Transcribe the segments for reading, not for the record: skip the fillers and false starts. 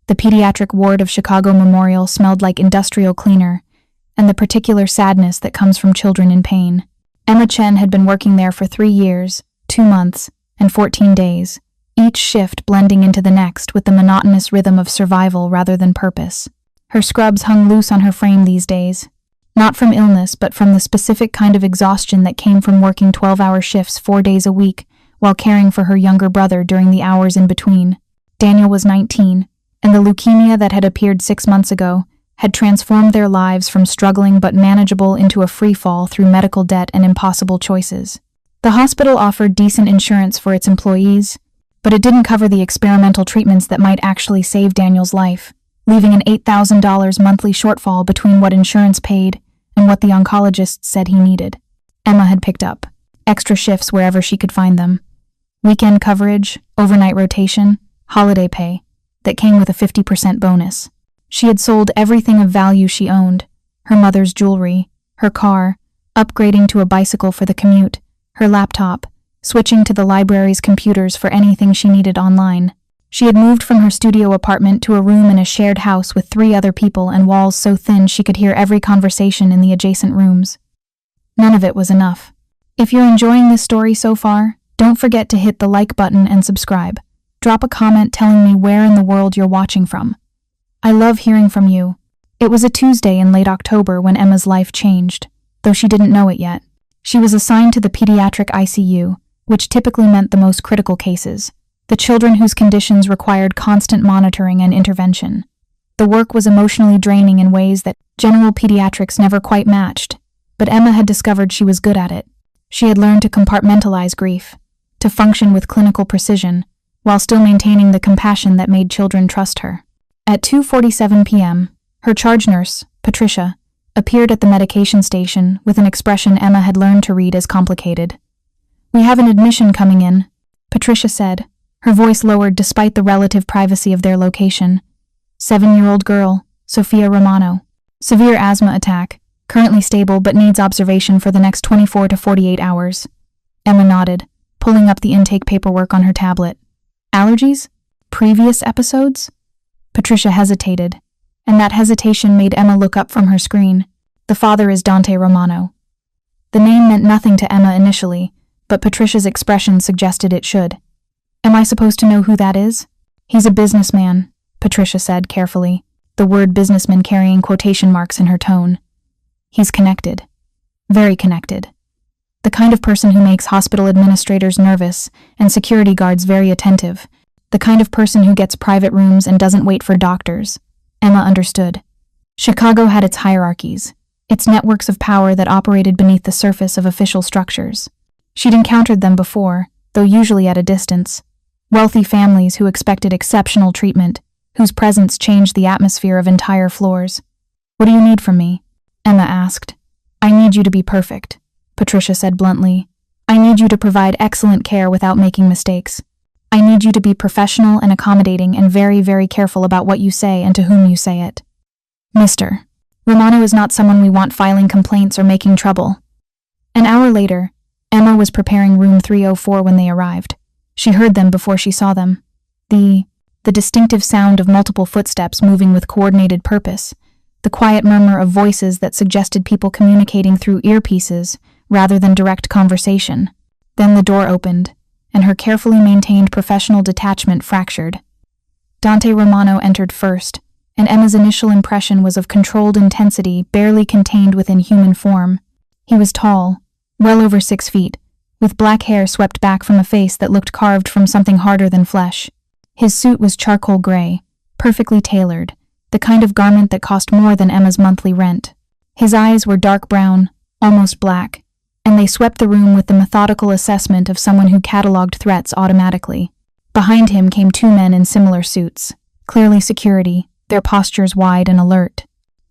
The pediatric ward of Chicago Memorial smelled like industrial cleaner, and the particular sadness that comes from children in pain. Emma Chen had been working there for 3 years, 2 months, and 14 days, each shift blending into the next with the monotonous rhythm of survival rather than purpose. Her scrubs hung loose on her frame these days, not from illness but from the specific kind of exhaustion that came from working 12-hour shifts 4 days a week while caring for her younger brother during the hours in between. Daniel was 19, and the leukemia that had appeared 6 months ago had transformed their lives from struggling but manageable into a free fall through medical debt and impossible choices. The hospital offered decent insurance for its employees, but it didn't cover the experimental treatments that might actually save Daniel's life, leaving an $8,000 monthly shortfall between what insurance paid and what the oncologist said he needed. Emma had picked up extra shifts wherever she could find them, weekend coverage, overnight rotation, holiday pay that came with a 50% bonus. She had sold everything of value she owned, her mother's jewelry, her car, upgrading to a bicycle for the commute, her laptop, switching to the library's computers for anything she needed online. She had moved from her studio apartment to a room in a shared house with 3 other people and walls so thin she could hear every conversation in the adjacent rooms. None of it was enough. If you're enjoying this story so far, don't forget to hit the like button and subscribe. Drop a comment telling me where in the world you're watching from. I love hearing from you. It was a Tuesday in late October when Emma's life changed, though she didn't know it yet. She was assigned to the pediatric ICU, which typically meant the most critical cases, the children whose conditions required constant monitoring and intervention. The work was emotionally draining in ways that general pediatrics never quite matched, but Emma had discovered she was good at it. She had learned to compartmentalize grief, to function with clinical precision, while still maintaining the compassion that made children trust her. At 2:47 p.m., her charge nurse, Patricia, appeared at the medication station with an expression Emma had learned to read as complicated. "We have an admission coming in," Patricia said, her voice lowered despite the relative privacy of their location. 7-year-old girl, Sofia Romano. Severe asthma attack, currently stable but needs observation for the next 24 to 48 hours. Emma nodded, pulling up the intake paperwork on her tablet. Allergies? Previous episodes? Patricia hesitated, and that hesitation made Emma look up from her screen. The father is Dante Romano. The name meant nothing to Emma initially, but Patricia's expression suggested it should. "Am I supposed to know who that is?" "He's a businessman," Patricia said carefully, the word businessman carrying quotation marks in her tone. "He's connected. Very connected. The kind of person who makes hospital administrators nervous and security guards very attentive. The kind of person who gets private rooms and doesn't wait for doctors." Emma understood. Chicago had its hierarchies, its networks of power that operated beneath the surface of official structures. She'd encountered them before, though usually at a distance. Wealthy families who expected exceptional treatment, whose presence changed the atmosphere of entire floors. "What do you need from me?" Emma asked. "I need you to be perfect," Patricia said bluntly. "I need you to provide excellent care without making mistakes. I need you to be professional and accommodating and very, very careful about what you say and to whom you say it. Mr. Romano is not someone we want filing complaints or making trouble." An hour later, Emma was preparing room 304 when they arrived. She heard them before she saw them. The distinctive sound of multiple footsteps moving with coordinated purpose, the quiet murmur of voices that suggested people communicating through earpieces rather than direct conversation. Then the door opened, and her carefully maintained professional detachment fractured. Dante Romano entered first, and Emma's initial impression was of controlled intensity barely contained within human form. He was tall, well over 6 feet, with black hair swept back from a face that looked carved from something harder than flesh. His suit was charcoal gray, perfectly tailored, the kind of garment that cost more than Emma's monthly rent. His eyes were dark brown, almost black, and they swept the room with the methodical assessment of someone who cataloged threats automatically. Behind him came 2 men in similar suits, clearly security, their postures wide and alert.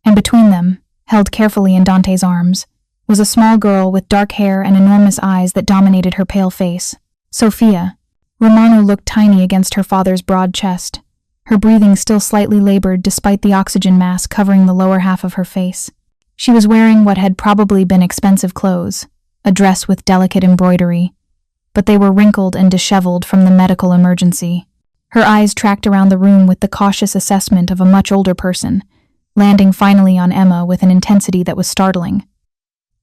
And between them, held carefully in Dante's arms, was a small girl with dark hair and enormous eyes that dominated her pale face. Sofia Romano looked tiny against her father's broad chest, her breathing still slightly labored despite the oxygen mask covering the lower half of her face. She was wearing what had probably been expensive clothes, a dress with delicate embroidery, but they were wrinkled and disheveled from the medical emergency. Her eyes tracked around the room with the cautious assessment of a much older person, landing finally on Emma with an intensity that was startling.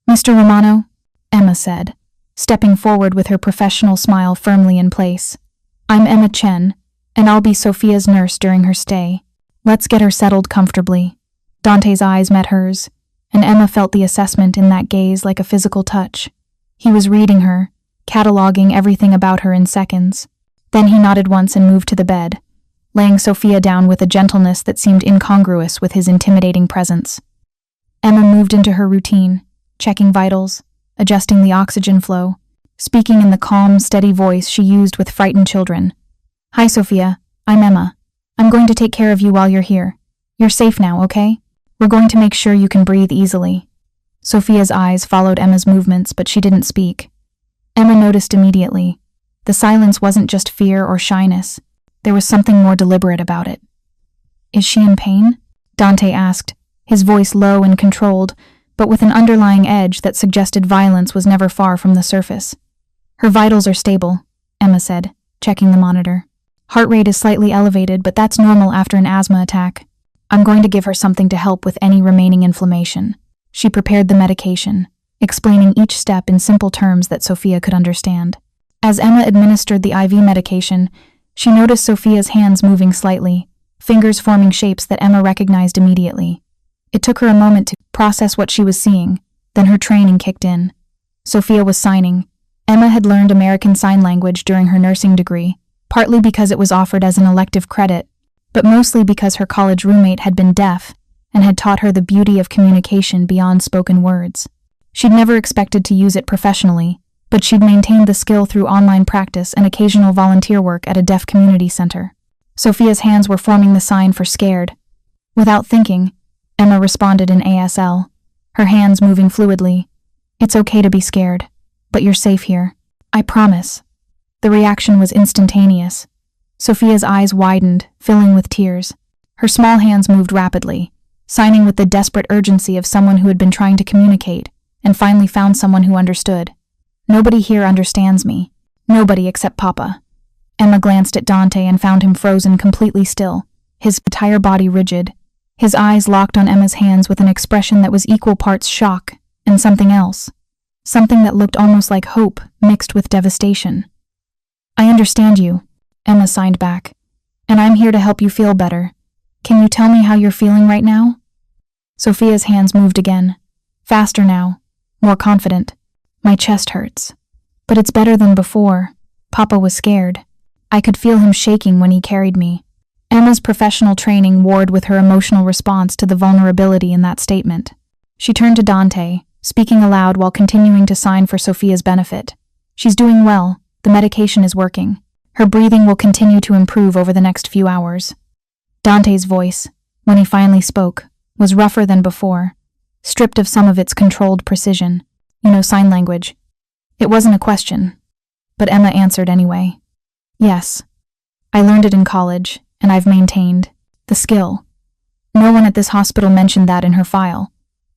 "Mr. Romano," Emma said, stepping forward with her professional smile firmly in place. "I'm Emma Chen, and I'll be Sofia's nurse during her stay. Let's get her settled comfortably." Dante's eyes met hers, and Emma felt the assessment in that gaze like a physical touch. He was reading her, cataloging everything about her in seconds. Then he nodded once and moved to the bed, laying Sofia down with a gentleness that seemed incongruous with his intimidating presence. Emma moved into her routine, checking vitals, adjusting the oxygen flow, speaking in the calm, steady voice she used with frightened children. "Hi, Sofia. I'm Emma. I'm going to take care of you while you're here. You're safe now, okay? We're going to make sure you can breathe easily." Sofia's eyes followed Emma's movements, but she didn't speak. Emma noticed immediately. The silence wasn't just fear or shyness. There was something more deliberate about it. "Is she in pain?" Dante asked, his voice low and controlled, but with an underlying edge that suggested violence was never far from the surface. "Her vitals are stable," Emma said, checking the monitor. "Heart rate is slightly elevated, but that's normal after an asthma attack. I'm going to give her something to help with any remaining inflammation." She prepared the medication, explaining each step in simple terms that Sofia could understand. As Emma administered the IV medication, she noticed Sofia's hands moving slightly, fingers forming shapes that Emma recognized immediately. It took her a moment to process what she was seeing, then her training kicked in. Sofia was signing. Emma had learned American Sign Language during her nursing degree, partly because it was offered as an elective credit, but mostly because her college roommate had been deaf and had taught her the beauty of communication beyond spoken words. She'd never expected to use it professionally, but she'd maintained the skill through online practice and occasional volunteer work at a deaf community center. Sofia's hands were forming the sign for scared. Without thinking, Emma responded in ASL, her hands moving fluidly. "It's okay to be scared, but you're safe here. I promise." The reaction was instantaneous. Sofia's eyes widened, filling with tears. Her small hands moved rapidly, signing with the desperate urgency of someone who had been trying to communicate and finally found someone who understood. "Nobody here understands me. Nobody except Papa." Emma glanced at Dante and found him frozen completely still, his entire body rigid. His eyes locked on Emma's hands with an expression that was equal parts shock and something else. Something that looked almost like hope mixed with devastation. "I understand you," Emma signed back, "and I'm here to help you feel better. Can you tell me how you're feeling right now?" Sofia's hands moved again, faster now, more confident. "My chest hurts, but it's better than before. Papa was scared. I could feel him shaking when he carried me." Emma's professional training warred with her emotional response to the vulnerability in that statement. She turned to Dante, speaking aloud while continuing to sign for Sofia's benefit. "She's doing well. The medication is working. Her breathing will continue to improve over the next few hours." Dante's voice, when he finally spoke, was rougher than before, stripped of some of its controlled precision. Sign language. It wasn't a question, but Emma answered anyway. "Yes. I learned it in college, and I've maintained the skill." No one at this hospital mentioned that in her file.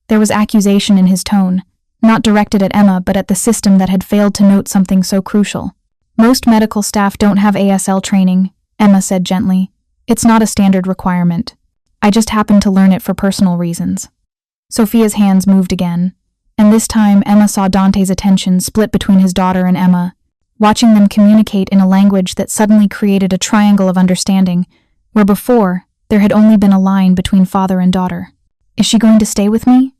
There was accusation in his tone, not directed at Emma but at the system that had failed to note something so crucial. "Most medical staff don't have ASL training," Emma said gently. "It's not a standard requirement. I just happened to learn it for personal reasons." Sofia's hands moved again, and this time Emma saw Dante's attention split between his daughter and Emma, watching them communicate in a language that suddenly created a triangle of understanding, where before there had only been a line between father and daughter. "Is she going to stay with me?"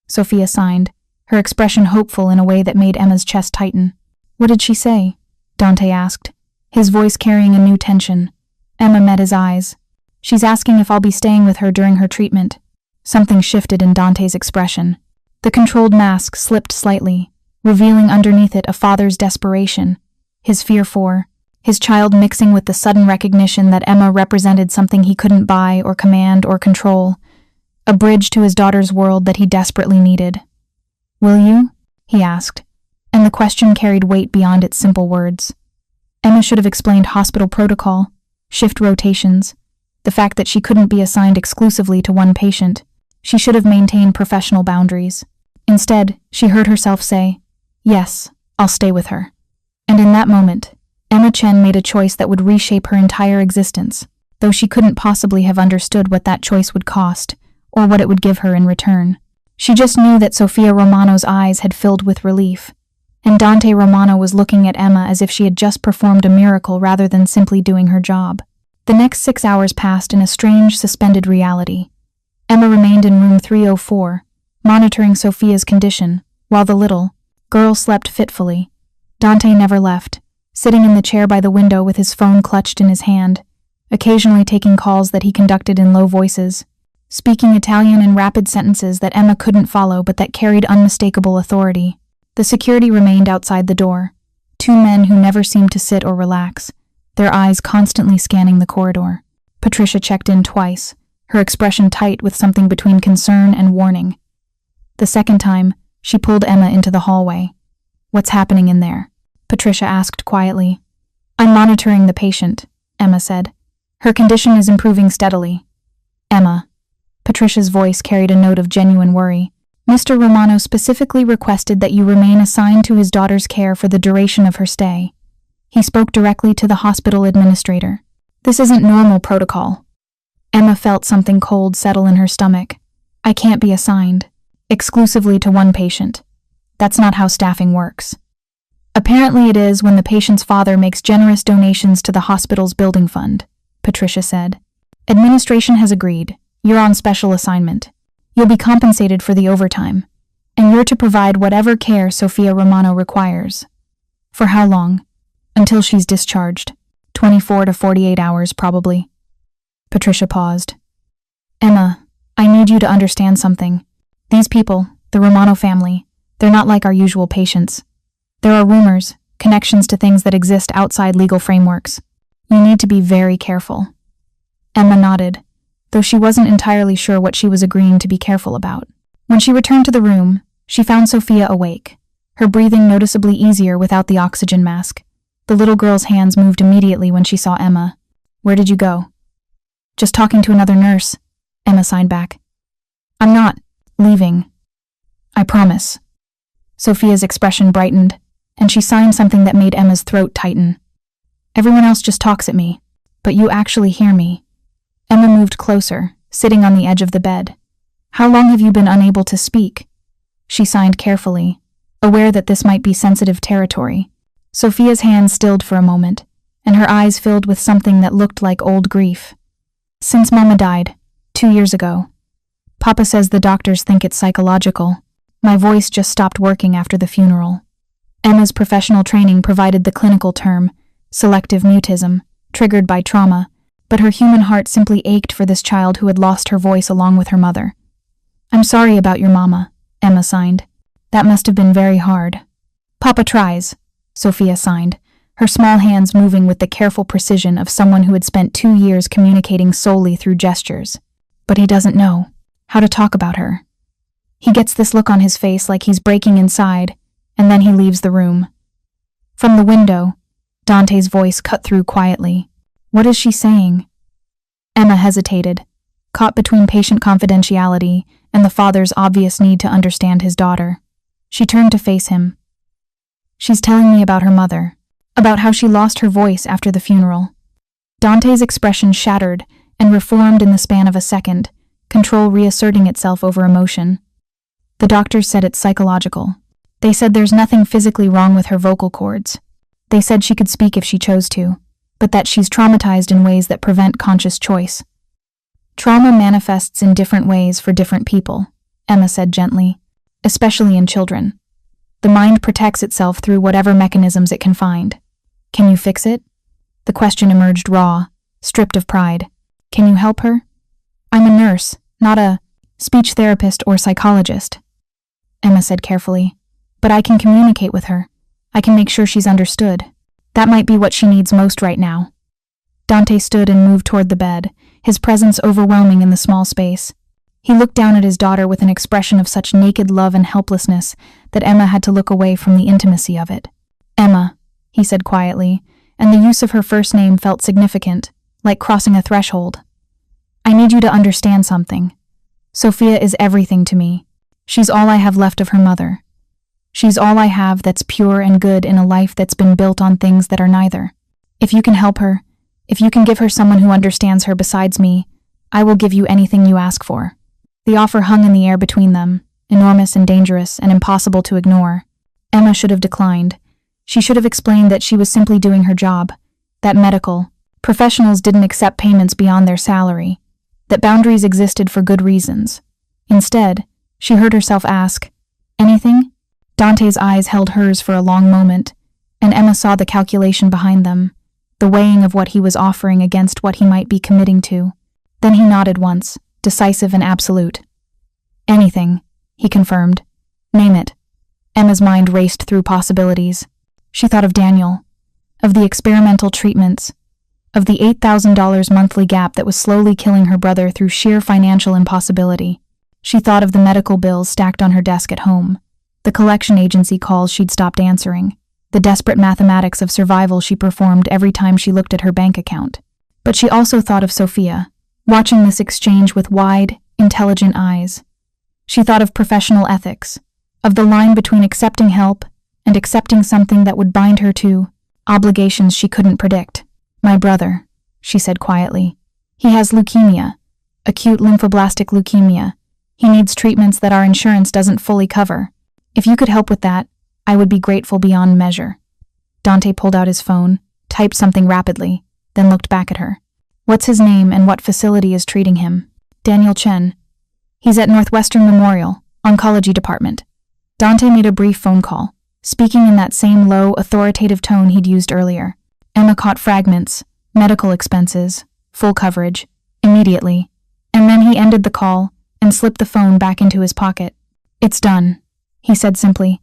Sofia signed, her expression hopeful in a way that made Emma's chest tighten. "What did she say?" Dante asked, his voice carrying a new tension. Emma met his eyes. "She's asking if I'll be staying with her during her treatment." Something shifted in Dante's expression. The controlled mask slipped slightly, revealing underneath it a father's desperation, his fear for his child mixing with the sudden recognition that Emma represented something he couldn't buy or command or control, a bridge to his daughter's world that he desperately needed. "Will you?" he asked, and the question carried weight beyond its simple words. Emma should have explained hospital protocol, shift rotations, the fact that she couldn't be assigned exclusively to one patient. She should have maintained professional boundaries. Instead, she heard herself say, "Yes, I'll stay with her." And in that moment, Emma Chen made a choice that would reshape her entire existence, though she couldn't possibly have understood what that choice would cost, or what it would give her in return. She just knew that Sofia Romano's eyes had filled with relief, and Dante Romano was looking at Emma as if she had just performed a miracle rather than simply doing her job. The next 6 hours passed in a strange, suspended reality. Emma remained in room 304, monitoring Sofia's condition, while the little girl slept fitfully. Dante never left, sitting in the chair by the window with his phone clutched in his hand, occasionally taking calls that he conducted in low voices, speaking Italian in rapid sentences that Emma couldn't follow but that carried unmistakable authority. The security remained outside the door, 2 men who never seemed to sit or relax, their eyes constantly scanning the corridor. Patricia checked in twice, her expression tight with something between concern and warning. The second time, she pulled Emma into the hallway. "What's happening in there?" Patricia asked quietly. "I'm monitoring the patient," Emma said. "Her condition is improving steadily." "Emma." Patricia's voice carried a note of genuine worry. "Mr. Romano specifically requested that you remain assigned to his daughter's care for the duration of her stay." He spoke directly to the hospital administrator. "This isn't normal protocol." Emma felt something cold settle in her stomach. "I can't be assigned exclusively to one patient. That's not how staffing works." "Apparently it is when the patient's father makes generous donations to the hospital's building fund," Patricia said. "Administration has agreed. You're on special assignment. You'll be compensated for the overtime, and you're to provide whatever care Sofia Romano requires." "For how long?" "Until she's discharged. 24 to 48 hours, probably." Patricia paused. "Emma, I need you to understand something. These people, the Romano family, they're not like our usual patients. There are rumors, connections to things that exist outside legal frameworks. You need to be very careful." Emma nodded, though she wasn't entirely sure what she was agreeing to be careful about. When she returned to the room, she found Sofia awake, her breathing noticeably easier without the oxygen mask. The little girl's hands moved immediately when she saw Emma. "Where did you go?" "Just talking to another nurse," Emma signed back. "I'm not leaving. I promise." Sofia's expression brightened, and she signed something that made Emma's throat tighten. "Everyone else just talks at me, but you actually hear me." Emma moved closer, sitting on the edge of the bed. "How long have you been unable to speak?" She signed carefully, aware that this might be sensitive territory. Sofia's hand stilled for a moment, and her eyes filled with something that looked like old grief. "Since Mama died, 2 years ago. Papa says the doctors think it's psychological. My voice just stopped working after the funeral." Emma's professional training provided the clinical term, selective mutism, triggered by trauma, but her human heart simply ached for this child who had lost her voice along with her mother. "I'm sorry about your mama," Emma signed. "That must have been very hard." "Papa tries," Sofia signed, her small hands moving with the careful precision of someone who had spent 2 years communicating solely through gestures. "But he doesn't know how to talk about her. He gets this look on his face like he's breaking inside, and then he leaves the room." From the window, Dante's voice cut through quietly. "What is she saying?" Emma hesitated, caught between patient confidentiality and the father's obvious need to understand his daughter. She turned to face him. "She's telling me about her mother, about how she lost her voice after the funeral." Dante's expression shattered and reformed in the span of a second, control reasserting itself over emotion. "The doctors said it's psychological. They said there's nothing physically wrong with her vocal cords. They said she could speak if she chose to, but that she's traumatized in ways that prevent conscious choice." "Trauma manifests in different ways for different people," Emma said gently, "especially in children. The mind protects itself through whatever mechanisms it can find. Can you fix it?" The question emerged raw, stripped of pride. "Can you help her?" "I'm a nurse, not a speech therapist or psychologist," Emma said carefully. "But I can communicate with her. I can make sure she's understood. That might be what she needs most right now." Dante stood and moved toward the bed, his presence overwhelming in the small space. He looked down at his daughter with an expression of such naked love and helplessness that Emma had to look away from the intimacy of it. "Emma," he said quietly, and the use of her first name felt significant, like crossing a threshold. "I need you to understand something. Sofia is everything to me. She's all I have left of her mother. She's all I have that's pure and good in a life that's been built on things that are neither." If you can help her, if you can give her someone who understands her besides me, I will give you anything you ask for." The offer hung in the air between them, enormous and dangerous and impossible to ignore. Emma should have declined. She should have explained that she was simply doing her job, that medical professionals didn't accept payments beyond their salary, that boundaries existed for good reasons. Instead, she heard herself ask, "Anything?" Dante's eyes held hers for a long moment, and Emma saw the calculation behind them, the weighing of what he was offering against what he might be committing to. Then he nodded once, decisive and absolute. "Anything," he confirmed. "Name it." Emma's mind raced through possibilities. She thought of Daniel, of the experimental treatments, of the $8,000 monthly gap that was slowly killing her brother through sheer financial impossibility. She thought of the medical bills stacked on her desk at home, the collection agency calls she'd stopped answering, the desperate mathematics of survival she performed every time she looked at her bank account. But she also thought of Sofia, watching this exchange with wide, intelligent eyes. She thought of professional ethics, of the line between accepting help and accepting something that would bind her to obligations she couldn't predict. "My brother," she said quietly. "He has leukemia, acute lymphoblastic leukemia. He needs treatments that our insurance doesn't fully cover. If you could help with that, I would be grateful beyond measure." Dante pulled out his phone, typed something rapidly, then looked back at her. "What's his name and what facility is treating him?" "Daniel Chen. He's at Northwestern Memorial, Oncology Department." Dante made a brief phone call, speaking in that same low, authoritative tone he'd used earlier. Emma caught fragments, medical expenses, full coverage, immediately, and then he ended the call and slipped the phone back into his pocket. "It's done," he said simply.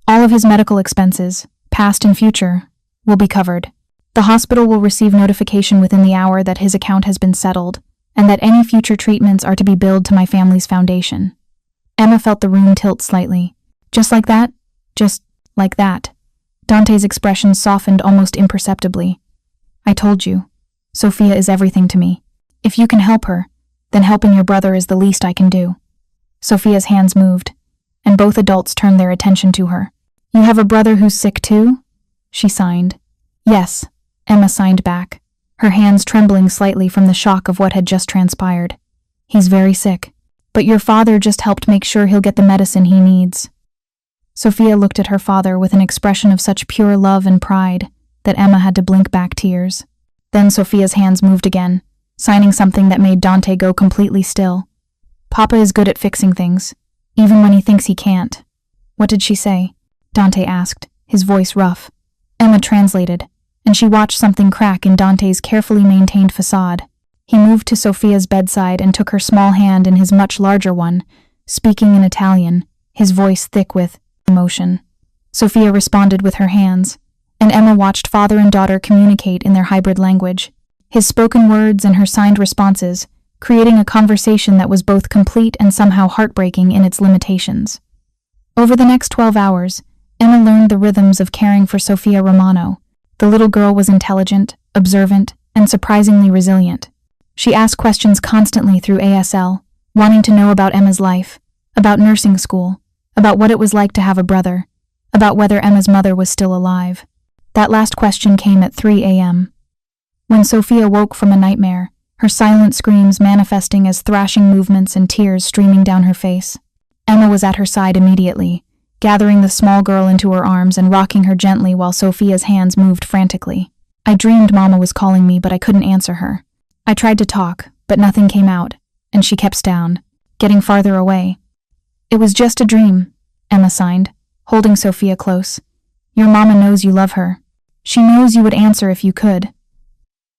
"All of his medical expenses, past and future, will be covered. The hospital will receive notification within the hour that his account has been settled, and that any future treatments are to be billed to my family's foundation." Emma felt the room tilt slightly. "Just like that? Just like that?" Dante's expression softened almost imperceptibly. "I told you, Sofia is everything to me. If you can help her, then helping your brother is the least I can do." Sofia's hands moved, and both adults turned their attention to her. "You have a brother who's sick too?" she signed. "Yes," Emma signed back, her hands trembling slightly from the shock of what had just transpired. "He's very sick, but your father just helped make sure he'll get the medicine he needs." Sofia looked at her father with an expression of such pure love and pride that Emma had to blink back tears. Then Sofia's hands moved again, signing something that made Dante go completely still. "Papa is good at fixing things, even when he thinks he can't." "What did she say?" Dante asked, his voice rough. Emma translated, and she watched something crack in Dante's carefully maintained facade. He moved to Sofia's bedside and took her small hand in his much larger one, speaking in Italian, his voice thick with emotion. Sofia responded with her hands, and Emma watched father and daughter communicate in their hybrid language, his spoken words and her signed responses, creating a conversation that was both complete and somehow heartbreaking in its limitations. Over the next 12 hours, Emma learned the rhythms of caring for Sofia Romano. The little girl was intelligent, observant, and surprisingly resilient. She asked questions constantly through ASL, wanting to know about Emma's life, about nursing school, about what it was like to have a brother, about whether Emma's mother was still alive. That last question came at 3 a.m. When Sofia woke from a nightmare, her silent screams manifesting as thrashing movements and tears streaming down her face. Emma was at her side immediately, gathering the small girl into her arms and rocking her gently while Sofia's hands moved frantically. "I dreamed Mama was calling me, but I couldn't answer her. I tried to talk, but nothing came out, and she kept down, getting farther away." "It was just a dream," Emma signed, holding Sofia close. "Your Mama knows you love her. She knows you would answer if you could."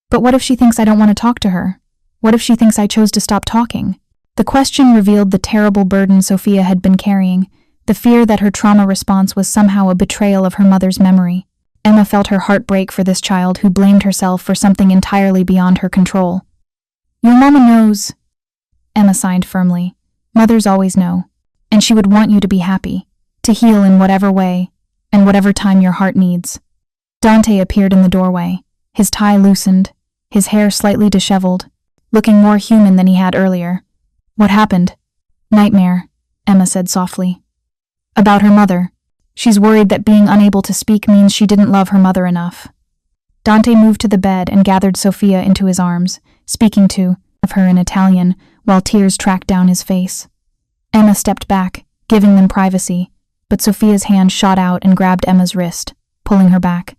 "But what if she thinks I don't want to talk to her? What if she thinks I chose to stop talking?" The question revealed the terrible burden Sofia had been carrying, the fear that her trauma response was somehow a betrayal of her mother's memory. Emma felt her heart break for this child who blamed herself for something entirely beyond her control. "Your Mama knows," Emma signed firmly. "Mothers always know, and she would want you to be happy, to heal in whatever way, and whatever time your heart needs." Dante appeared in the doorway, his tie loosened, his hair slightly disheveled, looking more human than he had earlier. "What happened?" "Nightmare," Emma said softly. "About her mother. She's worried that being unable to speak means she didn't love her mother enough." Dante moved to the bed and gathered Sofia into his arms, speaking of her in Italian, while tears tracked down his face. Emma stepped back, giving them privacy, but Sofia's hand shot out and grabbed Emma's wrist, pulling her back.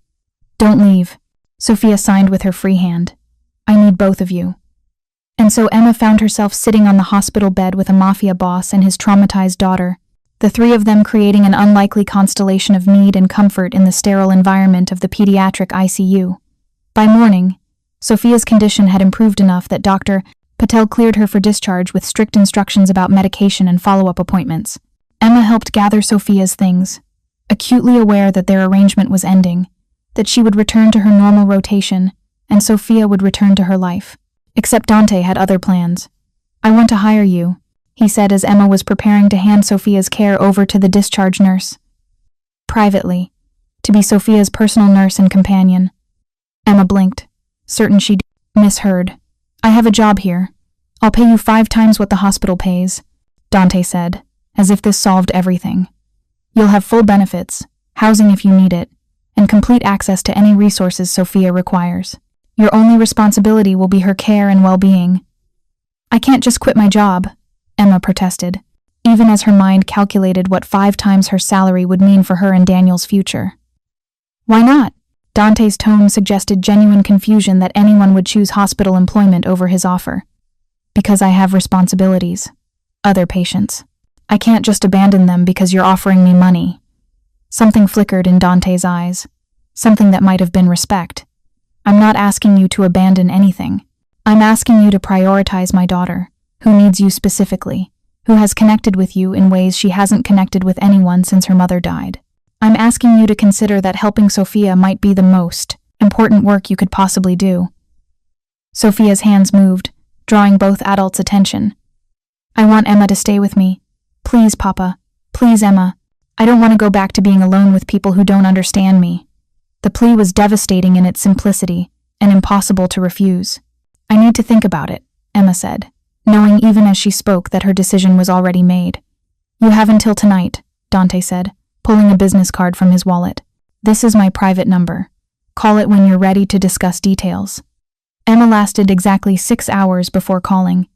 "Don't leave," Sofia signed with her free hand. "I need both of you." And so Emma found herself sitting on the hospital bed with a Mafia boss and his traumatized daughter, the three of them creating an unlikely constellation of need and comfort in the sterile environment of the pediatric ICU. By morning, Sofia's condition had improved enough that Dr. Patel cleared her for discharge with strict instructions about medication and follow-up appointments. Emma helped gather Sofia's things, acutely aware that their arrangement was ending, that she would return to her normal rotation, and Sofia would return to her life. Except Dante had other plans. "I want to hire you," he said as Emma was preparing to hand Sofia's care over to the discharge nurse. Privately, to be Sofia's personal nurse and companion. Emma blinked, certain she'd misheard. "I have a job here. I'll pay you 5 times what the hospital pays," Dante said, as if this solved everything. "You'll have full benefits, housing if you need it, and complete access to any resources Sofia requires. Your only responsibility will be her care and well-being." "I can't just quit my job," Emma protested, even as her mind calculated what 5 times her salary would mean for her and Daniel's future. "Why not?" Dante's tone suggested genuine confusion that anyone would choose hospital employment over his offer. "Because I have responsibilities. Other patients. I can't just abandon them because you're offering me money." Something flickered in Dante's eyes, something that might have been respect. "I'm not asking you to abandon anything. I'm asking you to prioritize my daughter, who needs you specifically, who has connected with you in ways she hasn't connected with anyone since her mother died. I'm asking you to consider that helping Sofia might be the most important work you could possibly do." Sofia's hands moved, drawing both adults' attention. "I want Emma to stay with me. Please, Papa. Please, Emma. I don't want to go back to being alone with people who don't understand me." The plea was devastating in its simplicity and impossible to refuse. "I need to think about it," Emma said, knowing even as she spoke that her decision was already made. "You have until tonight," Dante said, pulling a business card from his wallet. "This is my private number. Call it when you're ready to discuss details." Emma lasted exactly 6 hours before calling.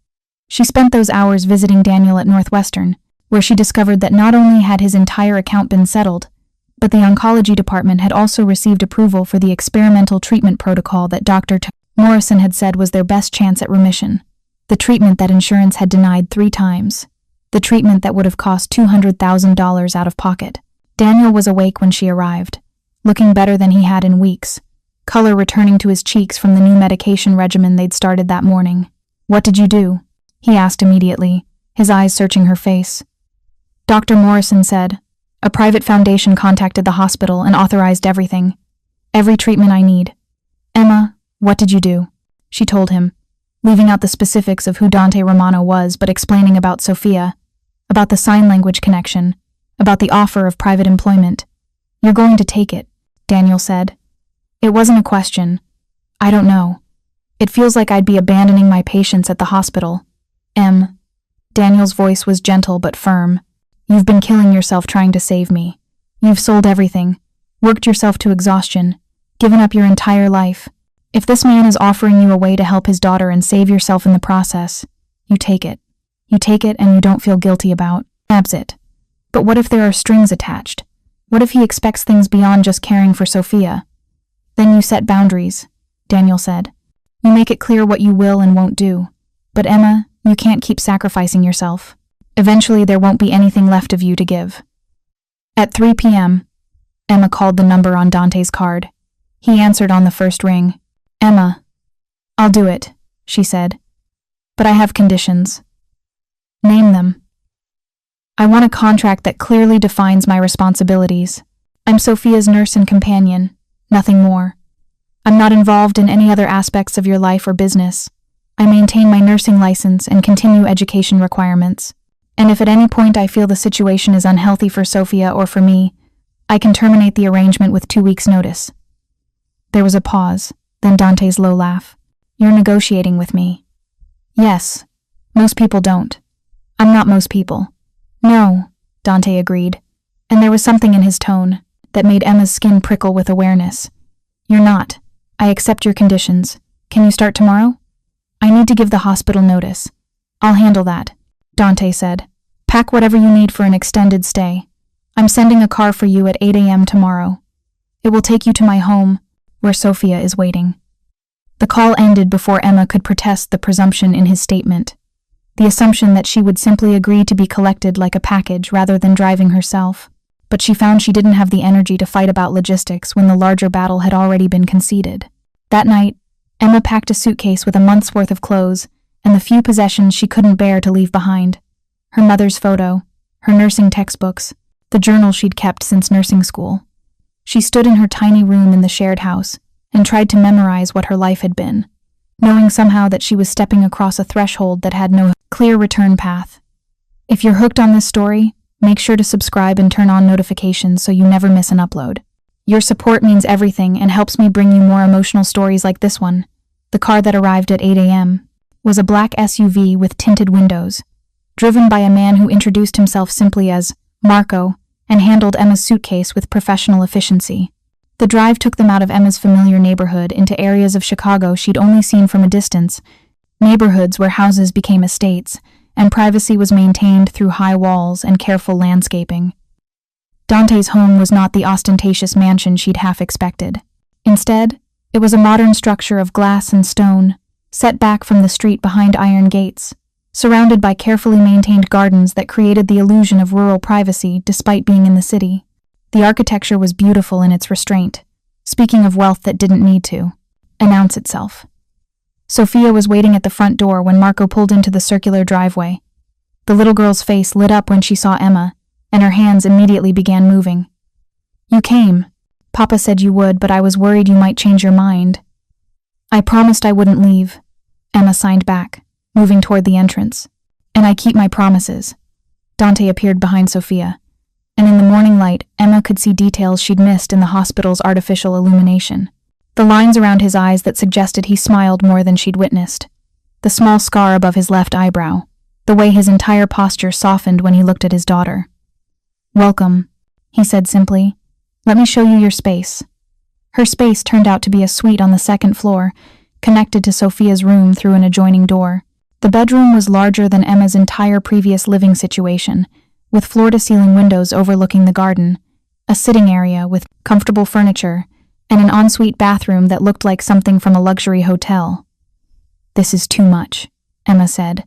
She spent those hours visiting Daniel at Northwestern, where she discovered that not only had his entire account been settled, but the oncology department had also received approval for the experimental treatment protocol that Dr. Morrison had said was their best chance at remission. The treatment that insurance had denied 3 times. The treatment that would have cost $200,000 out of pocket. Daniel was awake when she arrived, looking better than he had in weeks, color returning to his cheeks from the new medication regimen they'd started that morning. "What did you do?" he asked immediately, his eyes searching her face. Dr. Morrison said, "A private foundation contacted the hospital and authorized everything. Every treatment I need." "Emma, what did you do?" she told him, leaving out the specifics of who Dante Romano was but explaining about Sofia, about the sign language connection, about the offer of private employment. "You're going to take it," Daniel said. "It wasn't a question. I don't know. It feels like I'd be abandoning my patients at the hospital." Daniel's voice was gentle but firm. "You've been killing yourself trying to save me. You've sold everything, worked yourself to exhaustion, given up your entire life. If this man is offering you a way to help his daughter and save yourself in the process, you take it. You take it and you don't feel guilty about it. But what if there are strings attached? What if he expects things beyond just caring for Sofia? Then you set boundaries," Daniel said. "You make it clear what you will and won't do. But Emma, you can't keep sacrificing yourself. Eventually there won't be anything left of you to give." At 3 p.m., Emma called the number on Dante's card. He answered on the first ring. "Emma, I'll do it," she said. "But I have conditions." "Name them." "I want a contract that clearly defines my responsibilities. I'm Sofia's nurse and companion, nothing more. I'm not involved in any other aspects of your life or business. I maintain my nursing license and continue education requirements. And if at any point I feel the situation is unhealthy for Sofia or for me, I can terminate the arrangement with 2 weeks' notice." There was a pause, then Dante's low laugh. "You're negotiating with me." "Yes. Most people don't. I'm not most people." "No," Dante agreed, and there was something in his tone that made Emma's skin prickle with awareness. "You're not. I accept your conditions. Can you start tomorrow? I need to give the hospital notice. I'll handle that, Dante said. Pack whatever you need for an extended stay. I'm sending a car for you at 8 a.m. tomorrow. It will take you to my home, where Sofia is waiting. The call ended before Emma could protest the presumption in his statement. The assumption that she would simply agree to be collected like a package rather than driving herself. But she found she didn't have the energy to fight about logistics when the larger battle had already been conceded. That night, Emma packed a suitcase with a month's worth of clothes and the few possessions she couldn't bear to leave behind. Her mother's photo, her nursing textbooks, the journal she'd kept since nursing school. She stood in her tiny room in the shared house and tried to memorize what her life had been, knowing somehow that she was stepping across a threshold that had no clear return path. If you're hooked on this story, make sure to subscribe and turn on notifications so you never miss an upload. Your support means everything and helps me bring you more emotional stories like this one. The car that arrived at 8 a.m. was a black SUV with tinted windows, driven by a man who introduced himself simply as Marco and handled Emma's suitcase with professional efficiency. The drive took them out of Emma's familiar neighborhood into areas of Chicago she'd only seen from a distance, neighborhoods where houses became estates, and privacy was maintained through high walls and careful landscaping. Dante's home was not the ostentatious mansion she'd half expected. Instead, it was a modern structure of glass and stone, set back from the street behind iron gates, surrounded by carefully maintained gardens that created the illusion of rural privacy despite being in the city. The architecture was beautiful in its restraint, speaking of wealth that didn't need to announce itself. Sofia was waiting at the front door when Marco pulled into the circular driveway. The little girl's face lit up when she saw Emma, and her hands immediately began moving. You came. Papa said you would, but I was worried you might change your mind. I promised I wouldn't leave, Emma signed back, moving toward the entrance. And I keep my promises. Dante appeared behind Sofia, and in the morning light, Emma could see details she'd missed in the hospital's artificial illumination. The lines around his eyes that suggested he smiled more than she'd witnessed. The small scar above his left eyebrow. The way his entire posture softened when he looked at his daughter. Welcome, he said simply. Let me show you your space. Her space turned out to be a suite on the second floor, connected to Sofia's room through an adjoining door. The bedroom was larger than Emma's entire previous living situation, with floor-to-ceiling windows overlooking the garden, a sitting area with comfortable furniture, and an ensuite bathroom that looked like something from a luxury hotel. This is too much, Emma said,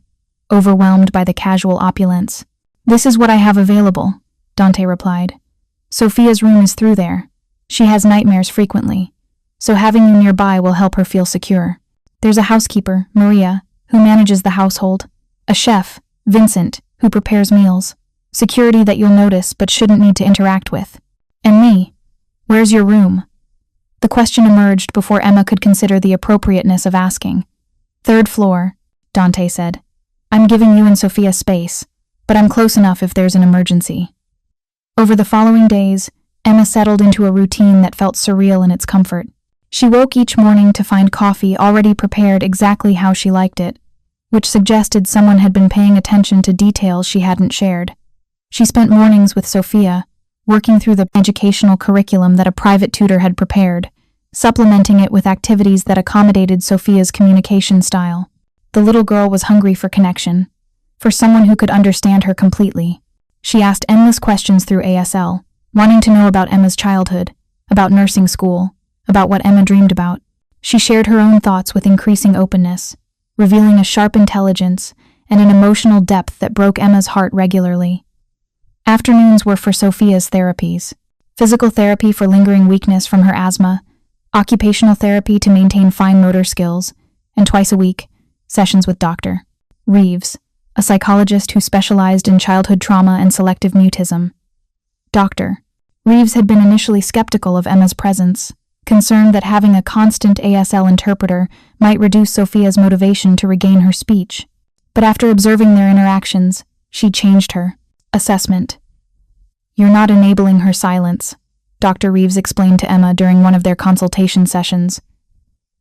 overwhelmed by the casual opulence. This is what I have available, Dante replied. Sofia's room is through there. She has nightmares frequently, so having you nearby will help her feel secure. There's a housekeeper, Maria, who manages the household, a chef, Vincent, who prepares meals, security that you'll notice but shouldn't need to interact with, and me. Where's your room? The question emerged before Emma could consider the appropriateness of asking. Third floor, Dante said. I'm giving you and Sofia space, but I'm close enough if there's an emergency. Over the following days, Emma settled into a routine that felt surreal in its comfort. She woke each morning to find coffee already prepared exactly how she liked it, which suggested someone had been paying attention to details she hadn't shared. She spent mornings with Sofia, working through the educational curriculum that a private tutor had prepared, supplementing it with activities that accommodated Sofia's communication style. The little girl was hungry for connection, for someone who could understand her completely. She asked endless questions through ASL, wanting to know about Emma's childhood, about nursing school, about what Emma dreamed about. She shared her own thoughts with increasing openness, revealing a sharp intelligence and an emotional depth that broke Emma's heart regularly. Afternoons were for Sofia's therapies: physical therapy for lingering weakness from her asthma, occupational therapy to maintain fine motor skills, and twice a week, sessions with Dr. Reeves, a psychologist who specialized in childhood trauma and selective mutism. Dr. Reeves had been initially skeptical of Emma's presence, concerned that having a constant ASL interpreter might reduce Sofia's motivation to regain her speech. But after observing their interactions, she changed her assessment. You're not enabling her silence, Dr. Reeves explained to Emma during one of their consultation sessions.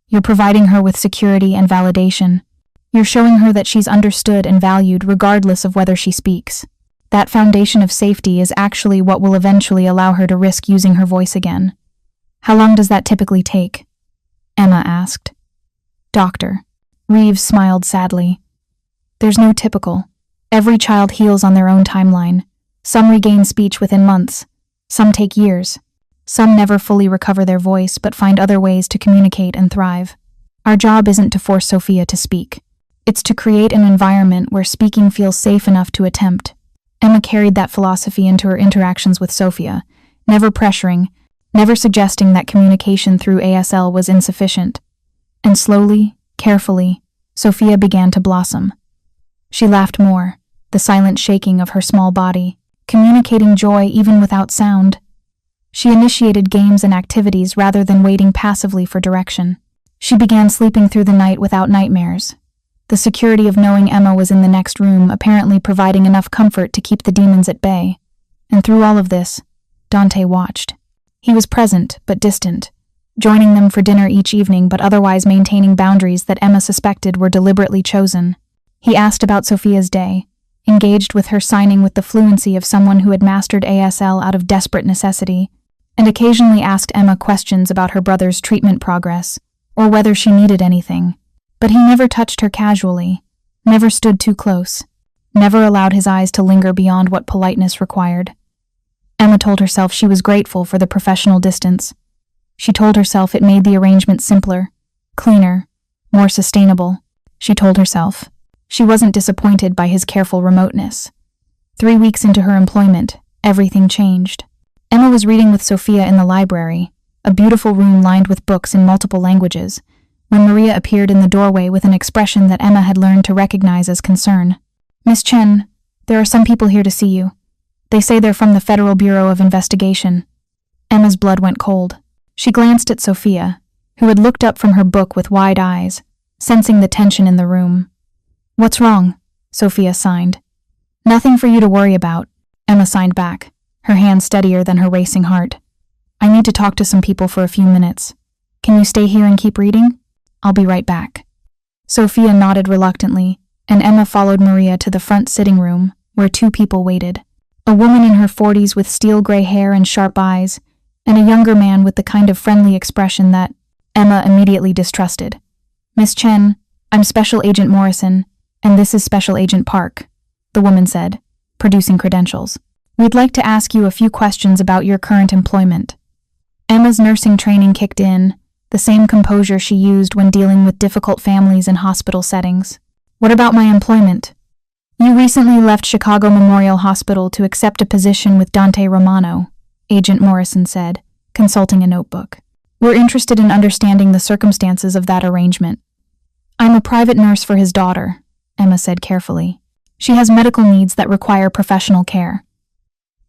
You're providing her with security and validation. You're showing her that she's understood and valued regardless of whether she speaks. That foundation of safety is actually what will eventually allow her to risk using her voice again. How long does that typically take? Emma asked. Doctor. Reeves smiled sadly. There's no typical. Every child heals on their own timeline. Some regain speech within months. Some take years. Some never fully recover their voice but find other ways to communicate and thrive. Our job isn't to force Sofia to speak. It's to create an environment where speaking feels safe enough to attempt. Emma carried that philosophy into her interactions with Sofia, never pressuring, never suggesting that communication through ASL was insufficient. And slowly, carefully, Sofia began to blossom. She laughed more, the silent shaking of her small body, communicating joy even without sound. She initiated games and activities rather than waiting passively for direction. She began sleeping through the night without nightmares. The security of knowing Emma was in the next room apparently providing enough comfort to keep the demons at bay. And through all of this, Dante watched. He was present, but distant, joining them for dinner each evening but otherwise maintaining boundaries that Emma suspected were deliberately chosen. He asked about Sofia's day, engaged with her signing with the fluency of someone who had mastered ASL out of desperate necessity, and occasionally asked Emma questions about her brother's treatment progress, or whether she needed anything. But he never touched her casually, never stood too close, never allowed his eyes to linger beyond what politeness required. Emma told herself she was grateful for the professional distance. She told herself it made the arrangement simpler, cleaner, more sustainable. She told herself she wasn't disappointed by his careful remoteness. 3 weeks into her employment, everything changed. Emma was reading with Sofia in the library, a beautiful room lined with books in multiple languages, when Maria appeared in the doorway with an expression that Emma had learned to recognize as concern. Miss Chen, there are some people here to see you. They say they're from the Federal Bureau of Investigation. Emma's blood went cold. She glanced at Sofia, who had looked up from her book with wide eyes, sensing the tension in the room. What's wrong? Sofia signed. Nothing for you to worry about, Emma signed back, her hand steadier than her racing heart. I need to talk to some people for a few minutes. Can you stay here and keep reading? I'll be right back. Sofia nodded reluctantly, and Emma followed Maria to the front sitting room, where 2 people waited. A woman in her 40s with steel gray hair and sharp eyes, and a younger man with the kind of friendly expression that Emma immediately distrusted. Miss Chen, I'm Special Agent Morrison, and this is Special Agent Park, the woman said, producing credentials. We'd like to ask you a few questions about your current employment. Emma's nursing training kicked in, the same composure she used when dealing with difficult families in hospital settings. What about my employment? You recently left Chicago Memorial Hospital to accept a position with Dante Romano, Agent Morrison said, consulting a notebook. We're interested in understanding the circumstances of that arrangement. I'm a private nurse for his daughter, Emma said carefully. She has medical needs that require professional care.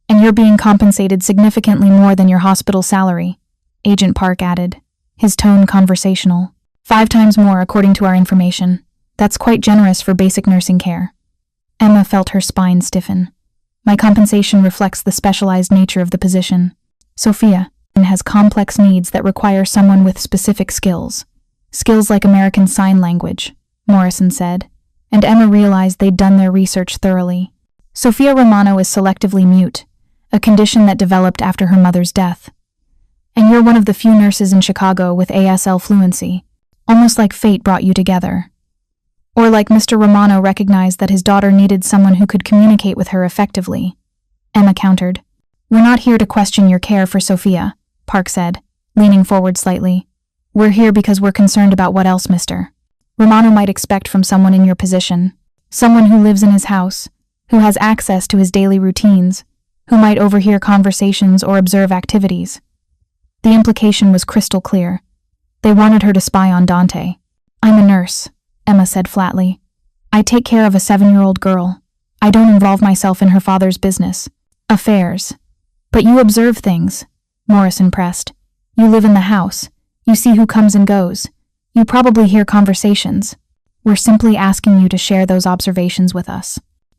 And you're being compensated significantly more than your hospital salary, Agent Park added, his tone conversational. 5 times more according to our information. That's quite generous for basic nursing care. Emma felt her spine stiffen. My compensation reflects the specialized nature of the position. Sofia has complex needs that require someone with specific skills. Skills like American Sign Language, Morrison said, and Emma realized they'd done their research thoroughly. Sofia Romano is selectively mute, a condition that developed after her mother's death. And you're one of the few nurses in Chicago with ASL fluency, almost like fate brought you together. Or like Mr. Romano recognized that his daughter needed someone who could communicate with her effectively. Emma countered. We're not here to question your care for Sofia, Park said, leaning forward slightly. We're here because we're concerned about what else Mr. Romano might expect from someone in your position. Someone who lives in his house, who has access to his daily routines, who might overhear conversations or observe activities. The implication was crystal clear. They wanted her to spy on Dante. I'm a nurse, Emma said flatly. I take care of a 7-year-old girl. I don't involve myself in her father's business. Affairs. But you observe things, Morrison pressed. You live in the house. You see who comes and goes. You probably hear conversations. We're simply asking you to share those observations with us.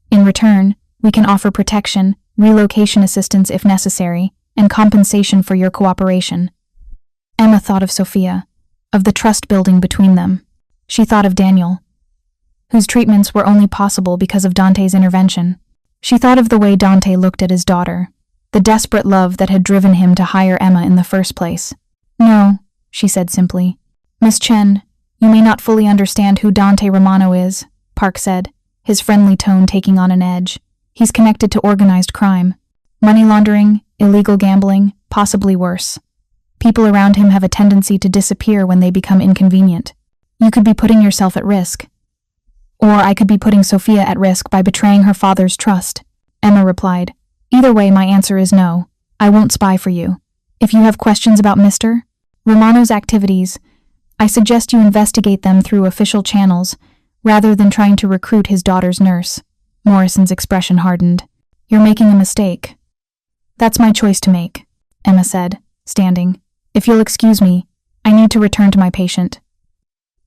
In return, we can offer protection, relocation assistance if necessary, and compensation for your cooperation. Emma thought of Sofia, of the trust building between them. She thought of Daniel, whose treatments were only possible because of Dante's intervention. She thought of the way Dante looked at his daughter, the desperate love that had driven him to hire Emma in the first place. No, she said simply. Miss Chen, you may not fully understand who Dante Romano is, Park said, his friendly tone taking on an edge. He's connected to organized crime. Money laundering, illegal gambling, possibly worse. People around him have a tendency to disappear when they become inconvenient. You could be putting yourself at risk. Or I could be putting Sofia at risk by betraying her father's trust, Emma replied. Either way, my answer is no. I won't spy for you. If you have questions about Mr. Romano's activities, I suggest you investigate them through official channels, rather than trying to recruit his daughter's nurse. Morrison's expression hardened. You're making a mistake. That's my choice to make, Emma said, standing. If you'll excuse me, I need to return to my patient.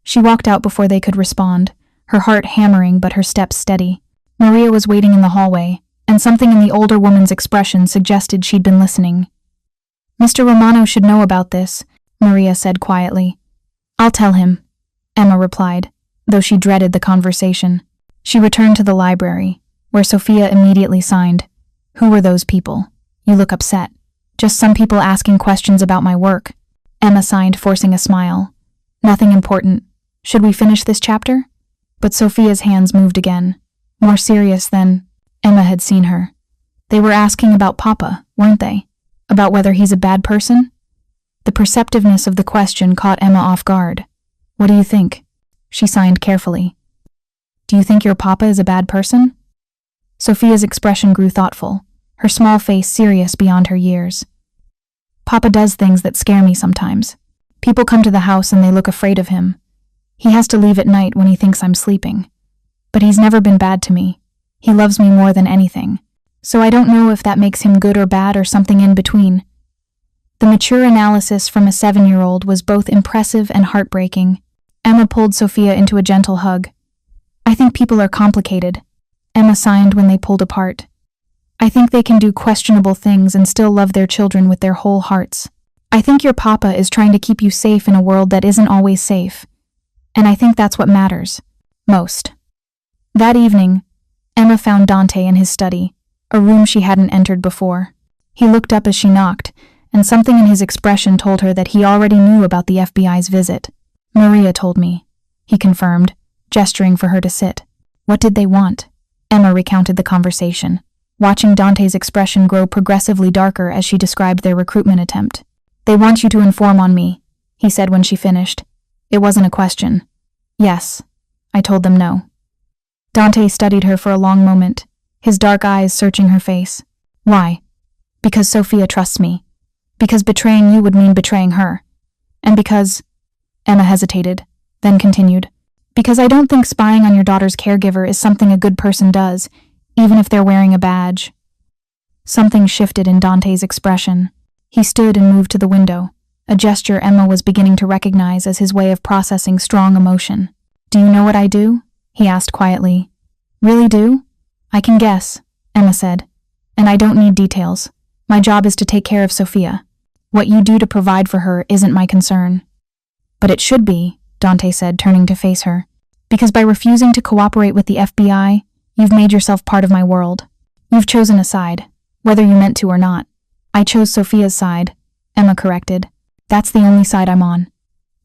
She walked out before they could respond, her heart hammering but her steps steady. Maria was waiting in the hallway, and something in the older woman's expression suggested she'd been listening. Mr. Romano should know about this, Maria said quietly. I'll tell him, Emma replied, though she dreaded the conversation. She returned to the library, where Sofia immediately signed. Who were those people? You look upset. Just some people asking questions about my work. Emma signed, forcing a smile. Nothing important. Should we finish this chapter? But Sofia's hands moved again, more serious than Emma had seen her. They were asking about Papa, weren't they? About whether he's a bad person? The perceptiveness of the question caught Emma off guard. What do you think? She signed carefully. Do you think your Papa is a bad person? Sofia's expression grew thoughtful, her small face serious beyond her years. Papa does things that scare me sometimes. People come to the house and they look afraid of him. He has to leave at night when he thinks I'm sleeping. But he's never been bad to me. He loves me more than anything. So I don't know if that makes him good or bad or something in between. The mature analysis from a 7-year-old was both impressive and heartbreaking. Emma pulled Sofia into a gentle hug. I think people are complicated, Emma signed when they pulled apart. I think they can do questionable things and still love their children with their whole hearts. I think your Papa is trying to keep you safe in a world that isn't always safe. And I think that's what matters most. That evening, Emma found Dante in his study, a room she hadn't entered before. He looked up as she knocked, and something in his expression told her that he already knew about the FBI's visit. Maria told me, he confirmed, gesturing for her to sit. What did they want? Emma recounted the conversation, watching Dante's expression grow progressively darker as she described their recruitment attempt. They want you to inform on me, he said when she finished. It wasn't a question. Yes, I told them no. Dante studied her for a long moment, his dark eyes searching her face. Why? Because Sofia trusts me. Because betraying you would mean betraying her. And because... Emma hesitated, then continued. Because I don't think spying on your daughter's caregiver is something a good person does, even if they're wearing a badge. Something shifted in Dante's expression. He stood and moved to the window, a gesture Emma was beginning to recognize as his way of processing strong emotion. Do you know what I do? He asked quietly. Really do? I can guess, Emma said. And I don't need details. My job is to take care of Sofia. What you do to provide for her isn't my concern. But it should be, Dante said, turning to face her. Because by refusing to cooperate with the FBI, you've made yourself part of my world. You've chosen a side, whether you meant to or not. I chose Sofia's side, Emma corrected. That's the only side I'm on.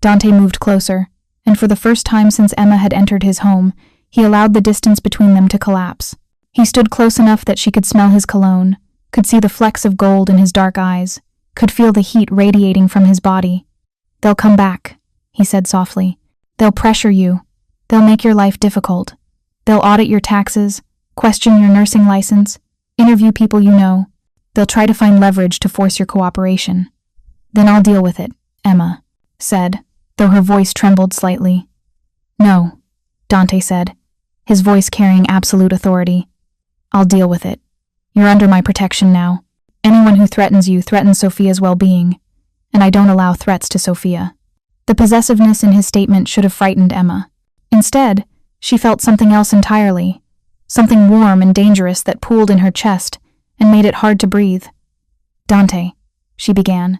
Dante moved closer, and for the first time since Emma had entered his home, he allowed the distance between them to collapse. He stood close enough that she could smell his cologne, could see the flecks of gold in his dark eyes, could feel the heat radiating from his body. They'll come back, he said softly. They'll pressure you. They'll make your life difficult. They'll audit your taxes, question your nursing license, interview people you know. They'll try to find leverage to force your cooperation. Then I'll deal with it, Emma said, though her voice trembled slightly. No, Dante said, his voice carrying absolute authority. I'll deal with it. You're under my protection now. Anyone who threatens you threatens Sofia's well-being, and I don't allow threats to Sofia. The possessiveness in his statement should have frightened Emma. Instead, she felt something else entirely, something warm and dangerous that pooled in her chest and made it hard to breathe. Dante, she began.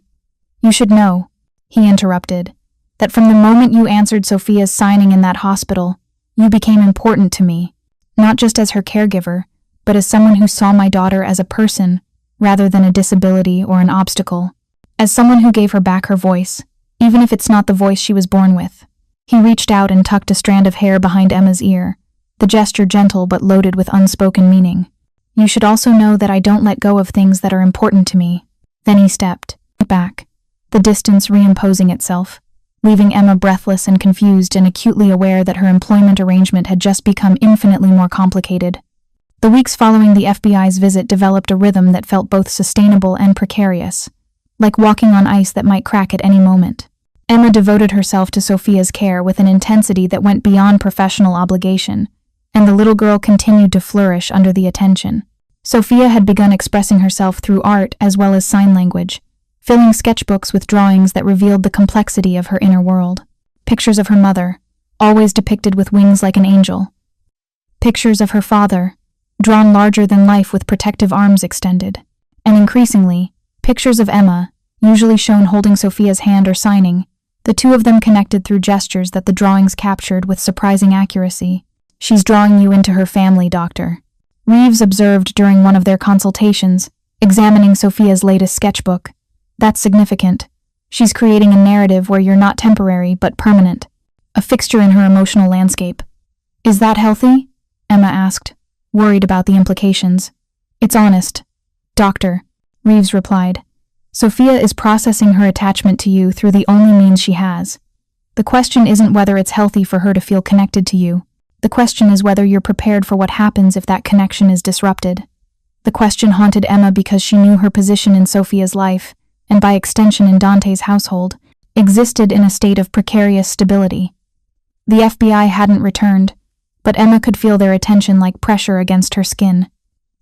You should know, he interrupted, that from the moment you answered Sofia's signing in that hospital, you became important to me, not just as her caregiver, but as someone who saw my daughter as a person rather than a disability or an obstacle, as someone who gave her back her voice, even if it's not the voice she was born with. He reached out and tucked a strand of hair behind Emma's ear, the gesture gentle but loaded with unspoken meaning. You should also know that I don't let go of things that are important to me. Then he stepped back, the distance reimposing itself, leaving Emma breathless and confused and acutely aware that her employment arrangement had just become infinitely more complicated. The weeks following the FBI's visit developed a rhythm that felt both sustainable and precarious, like walking on ice that might crack at any moment. Emma devoted herself to Sofia's care with an intensity that went beyond professional obligation, and the little girl continued to flourish under the attention. Sofia had begun expressing herself through art as well as sign language, filling sketchbooks with drawings that revealed the complexity of her inner world. Pictures of her mother, always depicted with wings like an angel. Pictures of her father, drawn larger than life with protective arms extended. And increasingly, pictures of Emma, usually shown holding Sofia's hand or signing, the two of them connected through gestures that the drawings captured with surprising accuracy. She's drawing you into her family, Doctor, Reeves observed during one of their consultations, examining Sofia's latest sketchbook. That's significant. She's creating a narrative where you're not temporary but permanent, a fixture in her emotional landscape. Is that healthy? Emma asked, worried about the implications. It's honest, Doctor, Reeves replied. Sofia is processing her attachment to you through the only means she has. The question isn't whether it's healthy for her to feel connected to you. The question is whether you're prepared for what happens if that connection is disrupted. The question haunted Emma because she knew her position in Sofia's life, and by extension in Dante's household, existed in a state of precarious stability. The FBI hadn't returned, but Emma could feel their attention like pressure against her skin.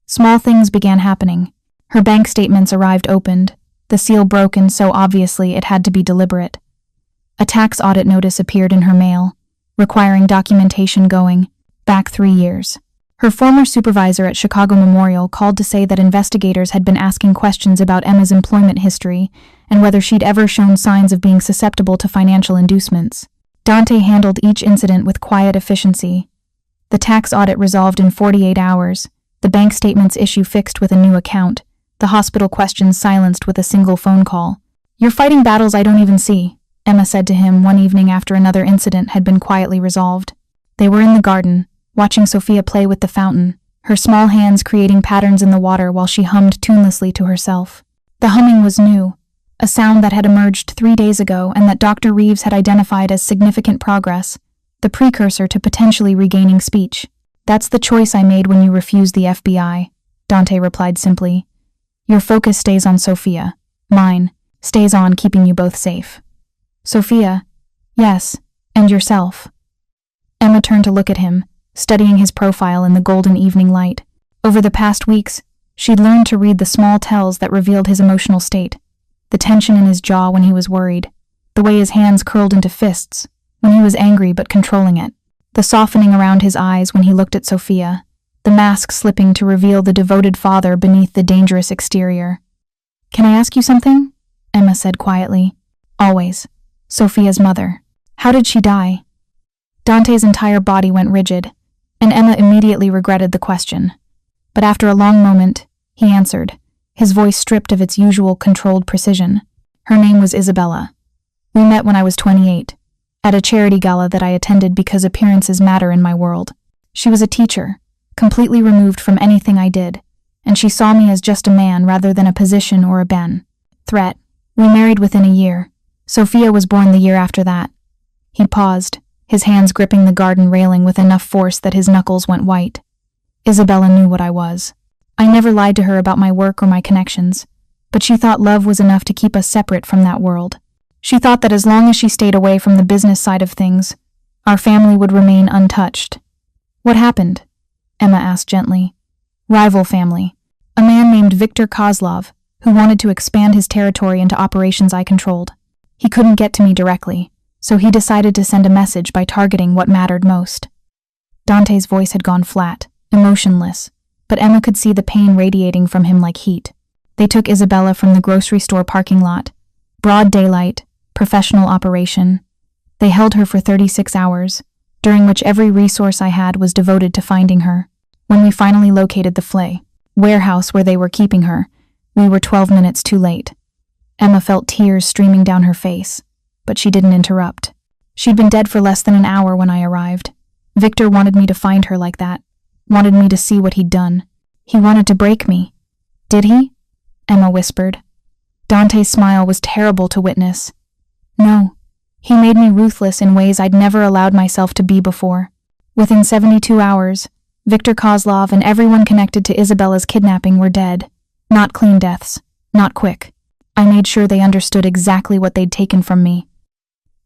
Small things began happening. Her bank statements arrived opened, the seal broken so obviously it had to be deliberate. A tax audit notice appeared in her mail, requiring documentation going back 3 years. Her former supervisor at Chicago Memorial called to say that investigators had been asking questions about Emma's employment history and whether she'd ever shown signs of being susceptible to financial inducements. Dante handled each incident with quiet efficiency. The tax audit resolved in 48 hours, the bank statements issue fixed with a new account, the hospital questions silenced with a single phone call. You're fighting battles I don't even see, Emma said to him one evening after another incident had been quietly resolved. They were in the garden, watching Sofia play with the fountain, her small hands creating patterns in the water while she hummed tunelessly to herself. The humming was new, a sound that had emerged 3 days ago and that Dr. Reeves had identified as significant progress, the precursor to potentially regaining speech. That's the choice I made when you refused the FBI, Dante replied simply. Your focus stays on Sofia. Mine stays on keeping you both safe. Sofia, yes, and yourself. Emma turned to look at him, studying his profile in the golden evening light. Over the past weeks, she'd learned to read the small tells that revealed his emotional state, the tension in his jaw when he was worried, the way his hands curled into fists when he was angry but controlling it, the softening around his eyes when he looked at Sofia, the mask slipping to reveal the devoted father beneath the dangerous exterior. Can I ask you something? Emma said quietly. Always. Sofia's mother. How did she die? Dante's entire body went rigid, and Emma immediately regretted the question. But after a long moment, he answered, his voice stripped of its usual controlled precision. Her name was Isabella. We met when I was 28, at a charity gala that I attended because appearances matter in my world. She was a teacher, completely removed from anything I did, and she saw me as just a man rather than a position or a threat. We married within a year. Sofia was born the year after that. He paused, his hands gripping the garden railing with enough force that his knuckles went white. Isabella knew what I was. I never lied to her about my work or my connections, but she thought love was enough to keep us separate from that world. She thought that as long as she stayed away from the business side of things, our family would remain untouched. What happened? Emma asked gently. Rival family. A man named Viktor Kozlov, who wanted to expand his territory into operations I controlled. He couldn't get to me directly, so he decided to send a message by targeting what mattered most. Dante's voice had gone flat, emotionless, but Emma could see the pain radiating from him like heat. They took Isabella from the grocery store parking lot. Broad daylight, professional operation. They held her for 36 hours, during which every resource I had was devoted to finding her. When we finally located the warehouse where they were keeping her, we were 12 minutes too late. Emma felt tears streaming down her face. but she didn't interrupt. She'd been dead for less than an hour when I arrived. Victor wanted me to find her like that, wanted me to see what he'd done. He wanted to break me. Did he? Emma whispered. Dante's smile was terrible to witness. No, he made me ruthless in ways I'd never allowed myself to be before. Within 72 hours, Victor Kozlov and everyone connected to Isabella's kidnapping were dead. Not clean deaths, not quick. I made sure they understood exactly what they'd taken from me.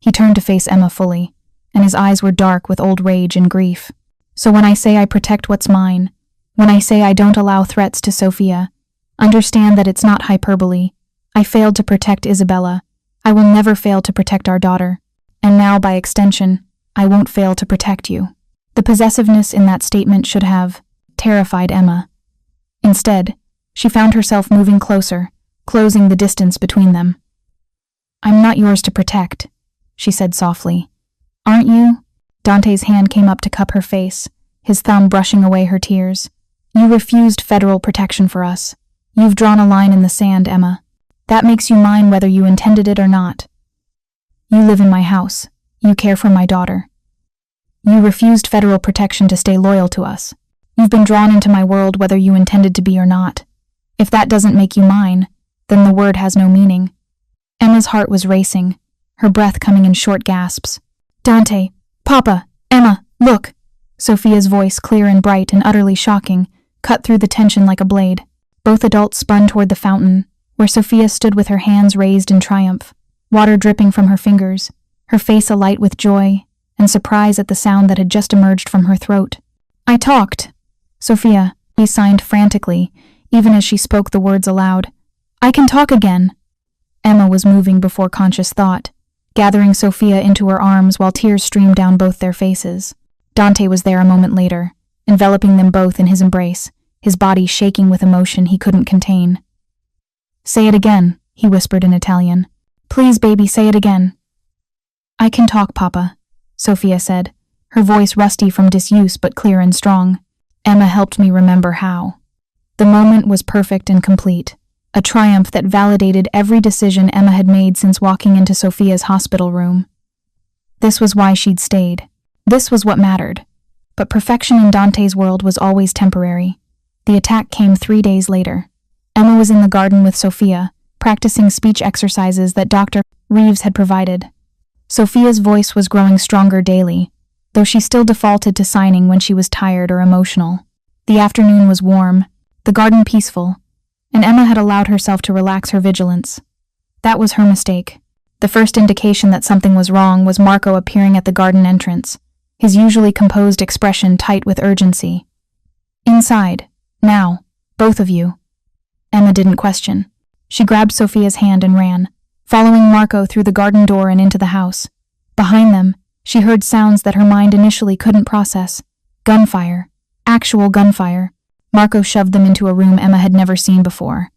He turned to face Emma fully, and his eyes were dark with old rage and grief. So when I say I protect what's mine, when I say I don't allow threats to Sofia, understand that it's not hyperbole. I failed to protect Isabella. I will never fail to protect our daughter. And now, by extension, I won't fail to protect you. The possessiveness in that statement should have terrified Emma. Instead, she found herself moving closer, closing the distance between them. I'm not yours to protect, she said softly. Aren't you? Dante's hand came up to cup her face, his thumb brushing away her tears. You refused federal protection for us. You've drawn a line in the sand, Emma. That makes you mine whether you intended it or not. You live in my house. You care for my daughter. You refused federal protection to stay loyal to us. You've been drawn into my world whether you intended to be or not. If that doesn't make you mine, then the word has no meaning. Emma's heart was racing, her breath coming in short gasps. Dante, Papa, Emma, look! Sofia's voice, clear and bright and utterly shocking, cut through the tension like a blade. Both adults spun toward the fountain, where Sofia stood with her hands raised in triumph, water dripping from her fingers, her face alight with joy and surprise at the sound that had just emerged from her throat. I talked. Sofia, he signed frantically, even as she spoke the words aloud. I can talk again. Emma was moving before conscious thought, gathering Sofia into her arms while tears streamed down both their faces. Dante was there a moment later, enveloping them both in his embrace, his body shaking with emotion he couldn't contain. Say it again, he whispered in Italian. Please, baby, say it again. I can talk, Papa, Sofia said, her voice rusty from disuse but clear and strong. Emma helped me remember how. The moment was perfect and complete, a triumph that validated every decision Emma had made since walking into Sofia's hospital room. This was why she'd stayed. This was what mattered. But perfection in Dante's world was always temporary. The attack came 3 days later. Emma was in the garden with Sofia, practicing speech exercises that Dr. Reeves had provided. Sofia's voice was growing stronger daily, though she still defaulted to signing when she was tired or emotional. The afternoon was warm, the garden peaceful, and Emma had allowed herself to relax her vigilance. That was her mistake. The first indication that something was wrong was Marco appearing at the garden entrance, his usually composed expression tight with urgency. Inside, now, both of you. Emma didn't question. She grabbed Sofia's hand and ran, following Marco through the garden door and into the house. Behind them, she heard sounds that her mind initially couldn't process. Gunfire. Actual gunfire. Marco shoved them into a room Emma had never seen before.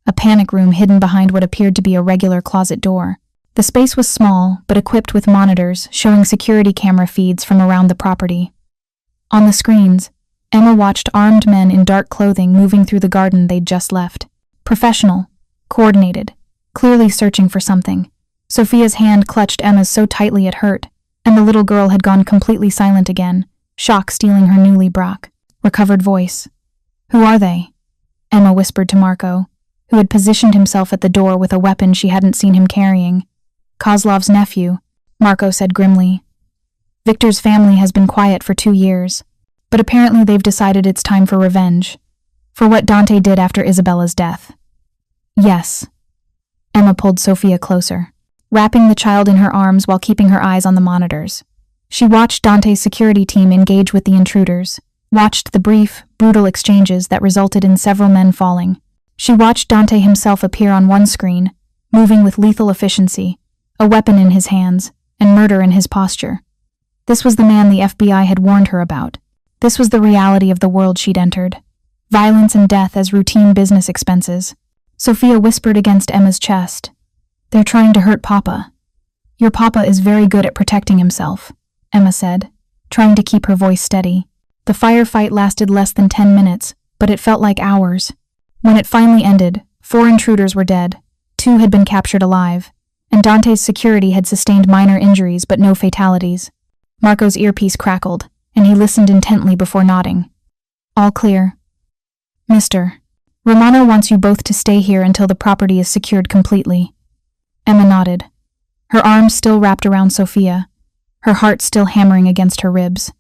A panic room hidden behind what appeared to be a regular closet door. The space was small, but equipped with monitors showing security camera feeds from around the property. On the screens, Emma watched armed men in dark clothing moving through the garden they'd just left. Professional, coordinated, clearly searching for something. Sofia's hand clutched Emma's so tightly it hurt, and the little girl had gone completely silent again, shock stealing her newly recovered voice. Who are they? Emma whispered to Marco, who had positioned himself at the door with a weapon she hadn't seen him carrying. Kozlov's nephew, Marco said grimly. Victor's family has been quiet for 2 years, but apparently they've decided it's time for revenge. For what Dante did after Isabella's death. Yes. Emma pulled Sofia closer, wrapping the child in her arms while keeping her eyes on the monitors. She watched Dante's security team engage with the intruders, watched the brief, brutal exchanges that resulted in several men falling. She watched Dante himself appear on one screen, moving with lethal efficiency, a weapon in his hands, and murder in his posture. This was the man the FBI had warned her about. This was the reality of the world she'd entered. Violence and death as routine business expenses. Sofia whispered against Emma's chest. They're trying to hurt Papa. Your Papa is very good at protecting himself, Emma said, trying to keep her voice steady. The firefight lasted less than 10 minutes, but it felt like hours. When it finally ended, 4 intruders were dead, 2 had been captured alive, and Dante's security had sustained minor injuries but no fatalities. Marco's earpiece crackled, and he listened intently before nodding. All clear. Mr. Romano wants you both to stay here until the property is secured completely. Emma nodded, her arms still wrapped around Sofia, her heart still hammering against her ribs.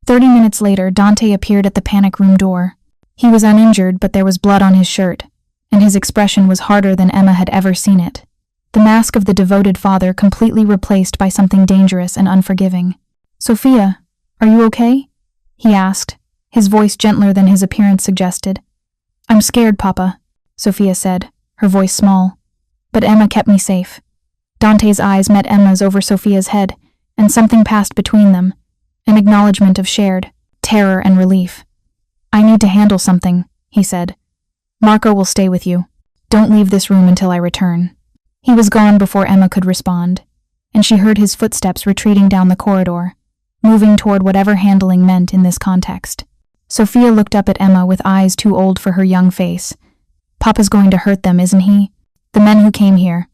30 minutes later, Dante appeared at the panic room door. He was uninjured, but there was blood on his shirt, and his expression was harder than Emma had ever seen it. The mask of the devoted father completely replaced by something dangerous and unforgiving. Sofia, are you okay? He asked, his voice gentler than his appearance suggested. I'm scared, Papa, Sofia said, her voice small. But Emma kept me safe. Dante's eyes met Emma's over Sofia's head, and something passed between them, an acknowledgement of shared terror and relief. I need to handle something, he said. Marco will stay with you. Don't leave this room until I return. He was gone before Emma could respond, and she heard his footsteps retreating down the corridor, moving toward whatever handling meant in this context. Sofia looked up at Emma with eyes too old for her young face. Papa's going to hurt them, isn't he? The men who came here.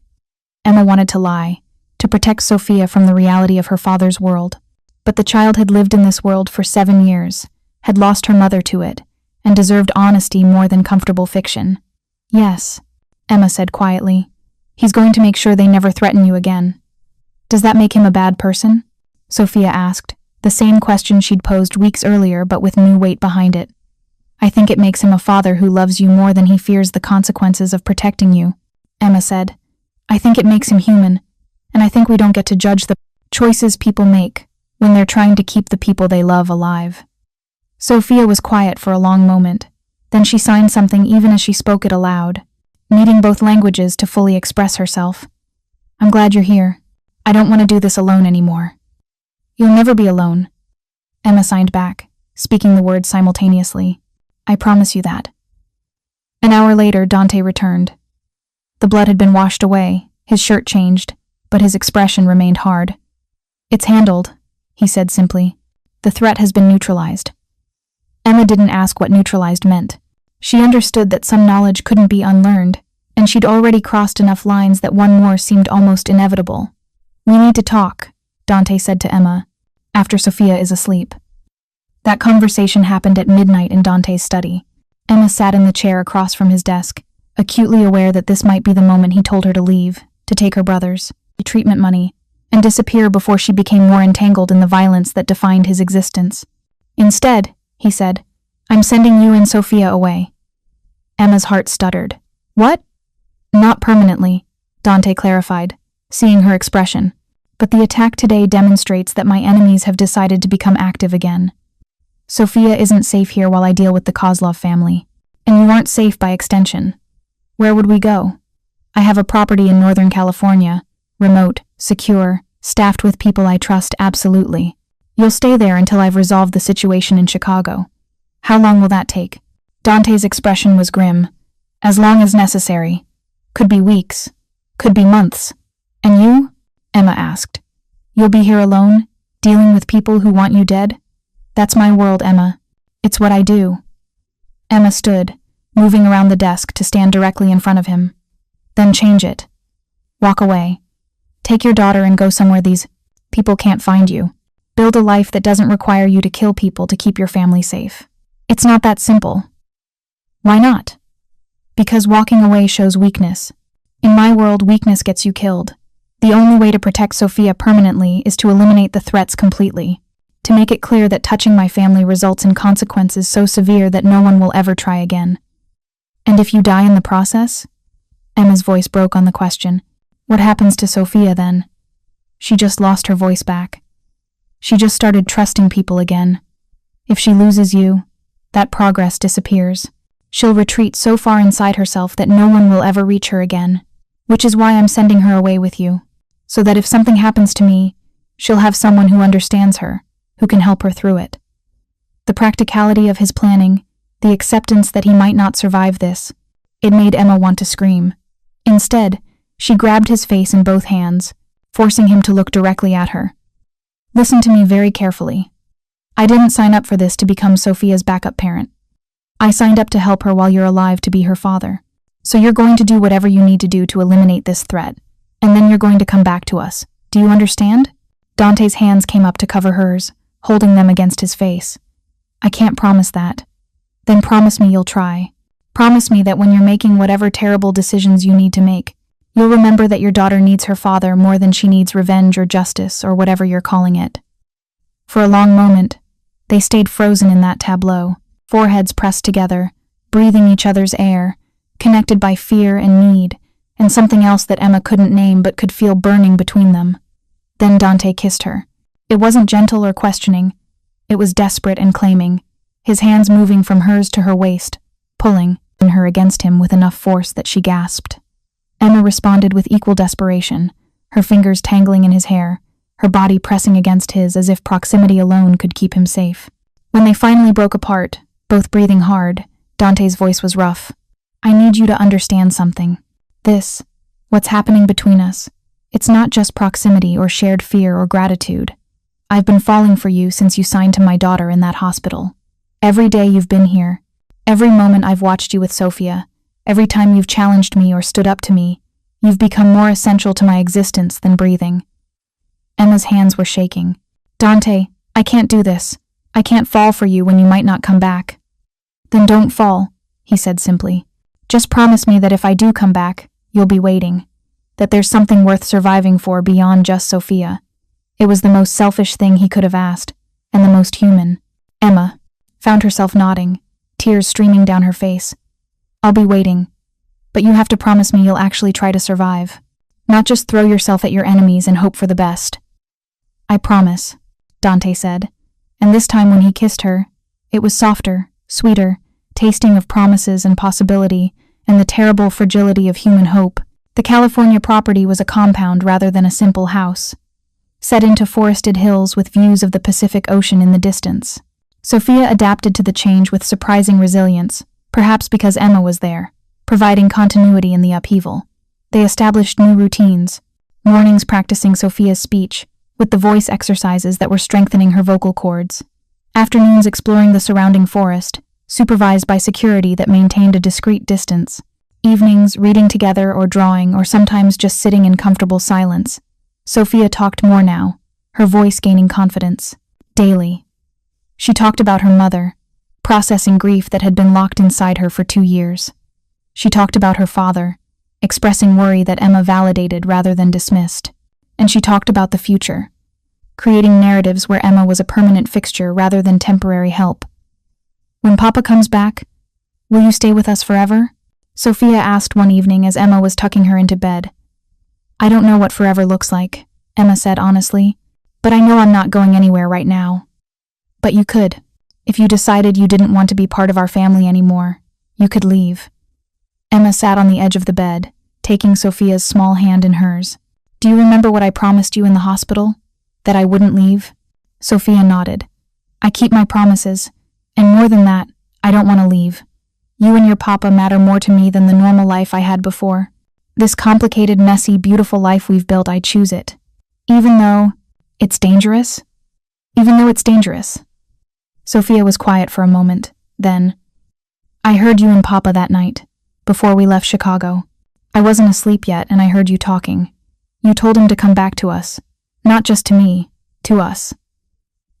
Emma wanted to lie, to protect Sofia from the reality of her father's world. But the child had lived in this world for 7 years, had lost her mother to it, and deserved honesty more than comfortable fiction. Yes, Emma said quietly. He's going to make sure they never threaten you again. Does that make him a bad person? Sofia asked, the same question she'd posed weeks earlier but with new weight behind it. I think it makes him a father who loves you more than he fears the consequences of protecting you, Emma said. I think it makes him human, and I think we don't get to judge the choices people make when they're trying to keep the people they love alive. Sofia was quiet for a long moment. Then she signed something even as she spoke it aloud, needing both languages to fully express herself. I'm glad you're here. I don't want to do this alone anymore. You'll never be alone. Emma signed back, speaking the words simultaneously. I promise you that. An hour later, Dante returned. The blood had been washed away, his shirt changed, but his expression remained hard. It's handled, he said simply. The threat has been neutralized. Emma didn't ask what neutralized meant. She understood that some knowledge couldn't be unlearned, and she'd already crossed enough lines that one more seemed almost inevitable. We need to talk, Dante said to Emma, after Sofia is asleep. That conversation happened at midnight in Dante's study. Emma sat in the chair across from his desk, acutely aware that this might be the moment he told her to leave, to take her brother's treatment money, and disappear before she became more entangled in the violence that defined his existence. Instead, he said, I'm sending you and Sofia away. Emma's heart stuttered. What? Not permanently, Dante clarified, seeing her expression. But the attack today demonstrates that my enemies have decided to become active again. Sofia isn't safe here while I deal with the Kozlov family, and you aren't safe by extension. Where would we go? I have a property in Northern California, remote, secure, staffed with people I trust absolutely. You'll stay there until I've resolved the situation in Chicago. How long will that take? Dante's expression was grim. As long as necessary. Could be weeks. Could be months. And you? Emma asked. You'll be here alone, dealing with people who want you dead? That's my world, Emma. It's what I do. Emma stood, moving around the desk to stand directly in front of him. Then change it. Walk away. Take your daughter and go somewhere these people can't find you. Build a life that doesn't require you to kill people to keep your family safe. It's not that simple. Why not? Because walking away shows weakness. In my world, weakness gets you killed. The only way to protect Sofia permanently is to eliminate the threats completely. To make it clear that touching my family results in consequences so severe that no one will ever try again. And if you die in the process? Emma's voice broke on the question. What happens to Sofia then? She just lost her voice back. She just started trusting people again. If she loses you, that progress disappears. She'll retreat so far inside herself that no one will ever reach her again. Which is why I'm sending her away with you. So that if something happens to me, she'll have someone who understands her, who can help her through it. The practicality of his planning, the acceptance that he might not survive this, it made Emma want to scream. Instead, she grabbed his face in both hands, forcing him to look directly at her. Listen to me very carefully. I didn't sign up for this to become Sofia's backup parent. I signed up to help her while you're alive to be her father. So you're going to do whatever you need to do to eliminate this threat. And then you're going to come back to us. Do you understand? Dante's hands came up to cover hers, holding them against his face. I can't promise that. Then promise me you'll try. Promise me that when you're making whatever terrible decisions you need to make, you'll remember that your daughter needs her father more than she needs revenge or justice or whatever you're calling it. For a long moment, they stayed frozen in that tableau, foreheads pressed together, breathing each other's air, connected by fear and need, and something else that Emma couldn't name but could feel burning between them. Then Dante kissed her. It wasn't gentle or questioning. It was desperate and claiming, his hands moving from hers to her waist, pulling her against him with enough force that she gasped. Emma responded with equal desperation, her fingers tangling in his hair, her body pressing against his as if proximity alone could keep him safe. When they finally broke apart, both breathing hard, Dante's voice was rough. I need you to understand something. What's happening between us, it's not just proximity or shared fear or gratitude. I've been falling for you since you signed to my daughter in that hospital. Every day you've been here, every moment I've watched you with Sofia, every time you've challenged me or stood up to me, you've become more essential to my existence than breathing. Emma's hands were shaking. Dante, I can't do this. I can't fall for you when you might not come back. Then don't fall, he said simply. Just promise me that if I do come back, you'll be waiting. That there's something worth surviving for beyond just Sofia. It was the most selfish thing he could have asked, and the most human. Emma found herself nodding, tears streaming down her face. I'll be waiting. But you have to promise me you'll actually try to survive. Not just throw yourself at your enemies and hope for the best. I promise, Dante said. And this time when he kissed her, it was softer, sweeter, tasting of promises and possibility, and the terrible fragility of human hope. The California property was a compound rather than a simple house, set into forested hills with views of the Pacific Ocean in the distance. Sofia adapted to the change with surprising resilience, perhaps because Emma was there, providing continuity in the upheaval. They established new routines, mornings practicing Sofia's speech, with the voice exercises that were strengthening her vocal cords, afternoons exploring the surrounding forest, supervised by security that maintained a discreet distance, evenings reading together or drawing or sometimes just sitting in comfortable silence. Sofia talked more now, her voice gaining confidence. Daily, she talked about her mother, processing grief that had been locked inside her for 2 years. She talked about her father, expressing worry that Emma validated rather than dismissed. And she talked about the future, creating narratives where Emma was a permanent fixture rather than temporary help. When Papa comes back, will you stay with us forever? Sofia asked one evening as Emma was tucking her into bed. I don't know what forever looks like, Emma said honestly, but I know I'm not going anywhere right now. But you could. If you decided you didn't want to be part of our family anymore, you could leave. Emma sat on the edge of the bed, taking Sofia's small hand in hers. Do you remember what I promised you in the hospital? That I wouldn't leave? Sofia nodded. I keep my promises, and more than that, I don't want to leave. You and your papa matter more to me than the normal life I had before. This complicated, messy, beautiful life we've built, I choose it. Even though it's dangerous? Sofia was quiet for a moment, then, I heard you and Papa that night, before we left Chicago. I wasn't asleep yet, and I heard you talking. You told him to come back to us. Not just to me, to us.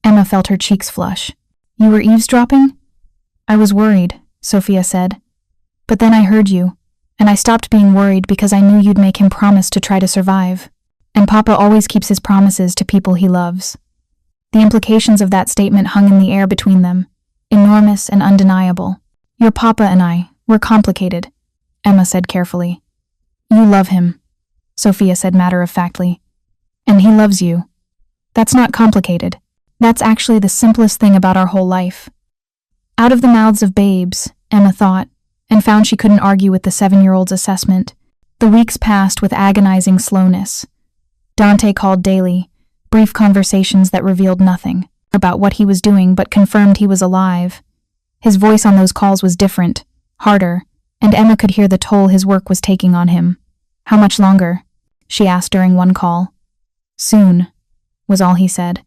Emma felt her cheeks flush. You were eavesdropping? I was worried, Sofia said. But then I heard you, and I stopped being worried because I knew you'd make him promise to try to survive. And Papa always keeps his promises to people he loves. The implications of that statement hung in the air between them, enormous and undeniable. Your Papa and I, we're complicated, Emma said carefully. You love him, Sofia said matter-of-factly. And he loves you. That's not complicated. That's actually the simplest thing about our whole life. Out of the mouths of babes, Emma thought, and found she couldn't argue with the 7-year-old's assessment. The weeks passed with agonizing slowness. Dante called daily, brief conversations that revealed nothing about what he was doing but confirmed he was alive. His voice on those calls was different, harder, and Emma could hear the toll his work was taking on him. How much longer? She asked during one call. Soon, was all he said.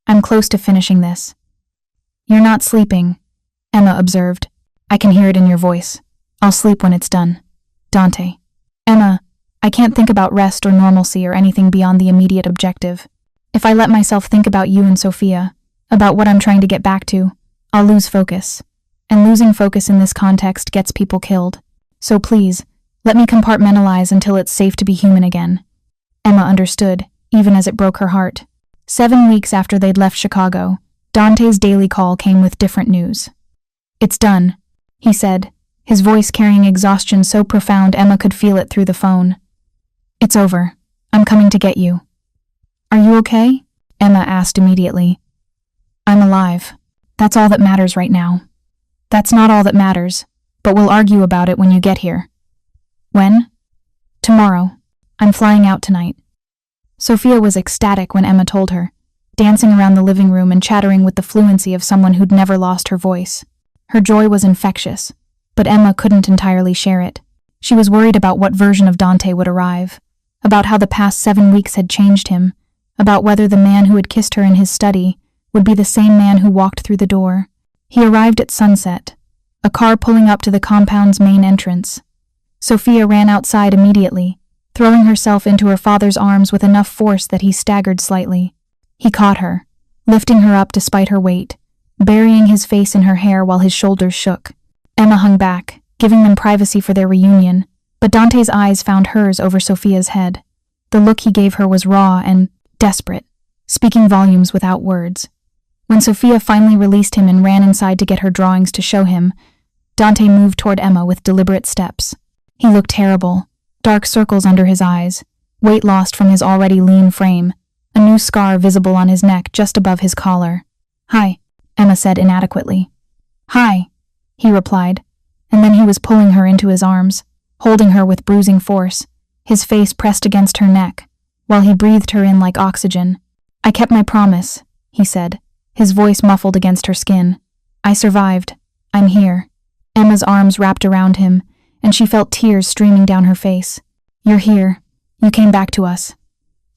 I'm close to finishing this. You're not sleeping, Emma observed. I can hear it in your voice. I'll sleep when it's done. Dante. Emma, I can't think about rest or normalcy or anything beyond the immediate objective. If I let myself think about you and Sofia, about what I'm trying to get back to, I'll lose focus. And losing focus in this context gets people killed. So please, let me compartmentalize until it's safe to be human again." Emma understood, even as it broke her heart. 7 weeks after they'd left Chicago, Dante's daily call came with different news. "It's done," he said, his voice carrying exhaustion so profound Emma could feel it through the phone. "It's over. I'm coming to get you." "Are you okay?" Emma asked immediately. "I'm alive. That's all that matters right now." "That's not all that matters, but we'll argue about it when you get here." "When?" "Tomorrow. I'm flying out tonight." Sofia was ecstatic when Emma told her, dancing around the living room and chattering with the fluency of someone who'd never lost her voice. Her joy was infectious, but Emma couldn't entirely share it. She was worried about what version of Dante would arrive, about how the past 7 weeks had changed him, about whether the man who had kissed her in his study would be the same man who walked through the door. He arrived at sunset, a car pulling up to the compound's main entrance. Sofia ran outside immediately, throwing herself into her father's arms with enough force that he staggered slightly. He caught her, lifting her up despite her weight, burying his face in her hair while his shoulders shook. Emma hung back, giving them privacy for their reunion, but Dante's eyes found hers over Sofia's head. The look he gave her was raw and desperate, speaking volumes without words. When Sofia finally released him and ran inside to get her drawings to show him, Dante moved toward Emma with deliberate steps. He looked terrible, dark circles under his eyes, weight lost from his already lean frame, a new scar visible on his neck just above his collar. "Hi," Emma said inadequately. "Hi," he replied, and then he was pulling her into his arms, holding her with bruising force, his face pressed against her neck, while he breathed her in like oxygen. "I kept my promise," he said, his voice muffled against her skin. "I survived. I'm here." Emma's arms wrapped around him, and she felt tears streaming down her face. "You're here. You came back to us."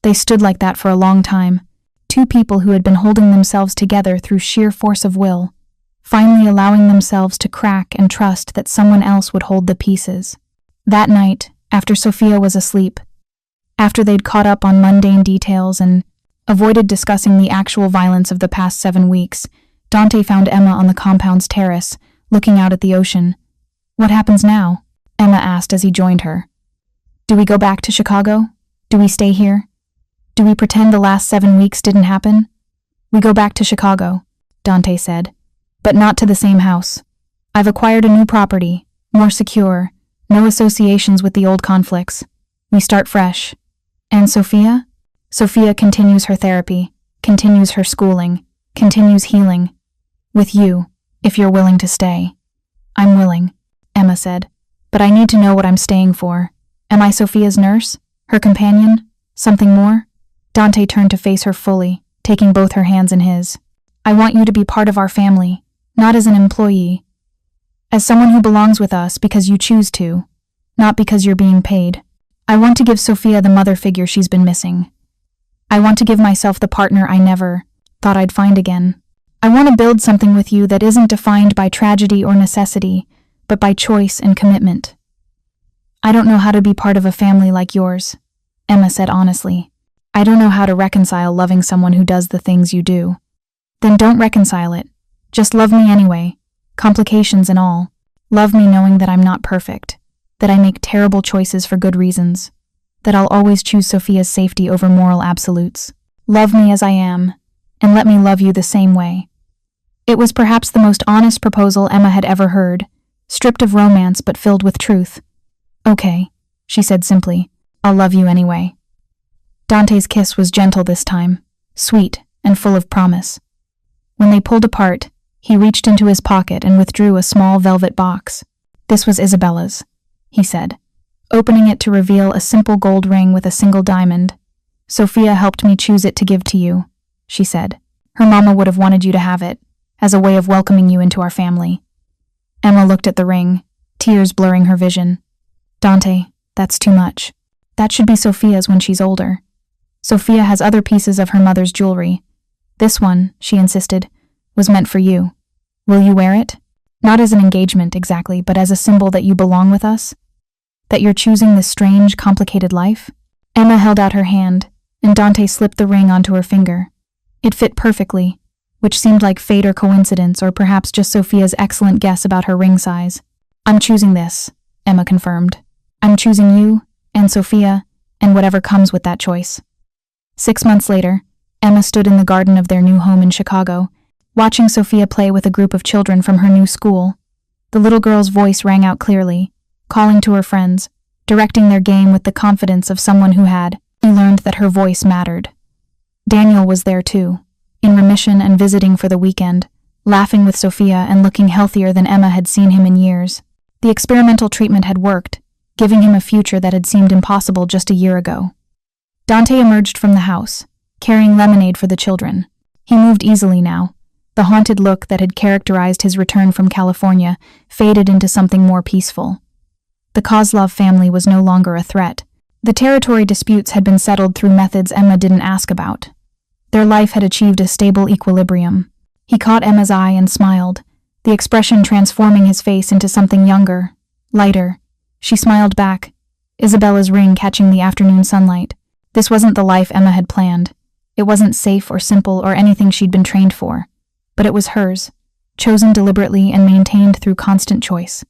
They stood like that for a long time, two people who had been holding themselves together through sheer force of will, finally allowing themselves to crack and trust that someone else would hold the pieces. That night, after Sofia was asleep, after they'd caught up on mundane details and avoided discussing the actual violence of the past 7 weeks, Dante found Emma on the compound's terrace, looking out at the ocean. "What happens now?" Emma asked as he joined her. "Do we go back to Chicago? Do we stay here? Do we pretend the last 7 weeks didn't happen?" "We go back to Chicago," Dante said, "but not to the same house. I've acquired a new property, more secure, no associations with the old conflicts. We start fresh. And Sofia? Sofia continues her therapy, continues her schooling, continues healing. With you, if you're willing to stay." "I'm willing," Emma said, "but I need to know what I'm staying for. Am I Sofia's nurse? Her companion? Something more?" Dante turned to face her fully, taking both her hands in his. "I want you to be part of our family, not as an employee. As someone who belongs with us because you choose to, not because you're being paid. I want to give Sofia the mother figure she's been missing. I want to give myself the partner I never thought I'd find again. I want to build something with you that isn't defined by tragedy or necessity, but by choice and commitment." "I don't know how to be part of a family like yours," Emma said honestly. "I don't know how to reconcile loving someone who does the things you do." "Then don't reconcile it. Just love me anyway, complications and all. Love me knowing that I'm not perfect, that I make terrible choices for good reasons, that I'll always choose Sofia's safety over moral absolutes. Love me as I am, and let me love you the same way." It was perhaps the most honest proposal Emma had ever heard, stripped of romance but filled with truth. "Okay," she said simply, "I'll love you anyway." Dante's kiss was gentle this time, sweet and full of promise. When they pulled apart, he reached into his pocket and withdrew a small velvet box. "This was Isabella's," he said, opening it to reveal a simple gold ring with a single diamond. "Sofia helped me choose it to give to you," she said. "Her mama would have wanted you to have it, as a way of welcoming you into our family." Emma looked at the ring, tears blurring her vision. "Dante, that's too much. That should be Sofia's when she's older. Sofia has other pieces of her mother's jewelry. This one," she insisted, "was meant for you. Will you wear it? Not as an engagement exactly, but as a symbol that you belong with us?" That you're choosing this strange, complicated life? Emma held out her hand, and Dante slipped the ring onto her finger. It fit perfectly, which seemed like fate or coincidence, or perhaps just Sofia's excellent guess about her ring size. I'm choosing this, Emma confirmed. I'm choosing you, and Sofia, and whatever comes with that choice. 6 months later, Emma stood in the garden of their new home in Chicago, watching Sofia play with a group of children from her new school. The little girl's voice rang out clearly, calling to her friends, directing their game with the confidence of someone who had learned that her voice mattered. Daniel was there too, in remission and visiting for the weekend, laughing with Sofia and looking healthier than Emma had seen him in years. The experimental treatment had worked, giving him a future that had seemed impossible just a year ago. Dante emerged from the house, carrying lemonade for the children. He moved easily now. The haunted look that had characterized his return from California faded into something more peaceful. The Kozlov family was no longer a threat. The territory disputes had been settled through methods Emma didn't ask about. Their life had achieved a stable equilibrium. He caught Emma's eye and smiled, the expression transforming his face into something younger, lighter. She smiled back, Isabella's ring catching the afternoon sunlight. This wasn't the life Emma had planned. It wasn't safe or simple or anything she'd been trained for. But it was hers, chosen deliberately and maintained through constant choice.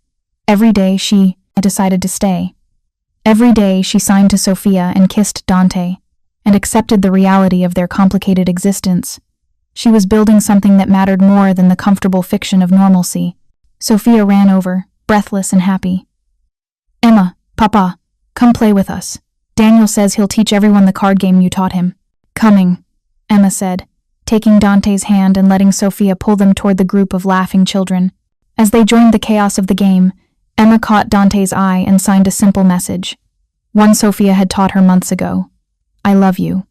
Every day she decided to stay. Every day she signed to Sofia and kissed Dante, and accepted the reality of their complicated existence. She was building something that mattered more than the comfortable fiction of normalcy. Sofia ran over, breathless and happy. Emma, Papa, come play with us. Daniel says he'll teach everyone the card game you taught him. Coming, Emma said, taking Dante's hand and letting Sofia pull them toward the group of laughing children. As they joined the chaos of the game, Emma caught Dante's eye and signed a simple message. One Sofia had taught her months ago. I love you.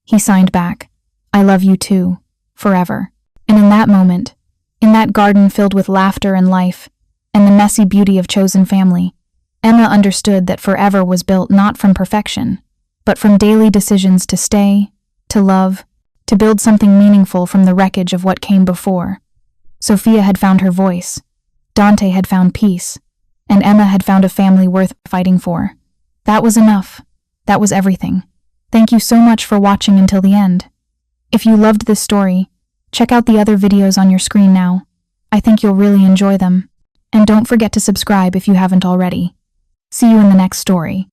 He signed back. I love you too, forever. And in that moment, in that garden filled with laughter and life, and the messy beauty of chosen family, Emma understood that forever was built not from perfection, but from daily decisions to stay, to love, to build something meaningful from the wreckage of what came before. Sofia had found her voice, Dante had found peace, and Emma had found a family worth fighting for. That was enough. That was everything. Thank you so much for watching until the end. If you loved this story, check out the other videos on your screen now. I think you'll really enjoy them. And don't forget to subscribe if you haven't already. See you in the next story.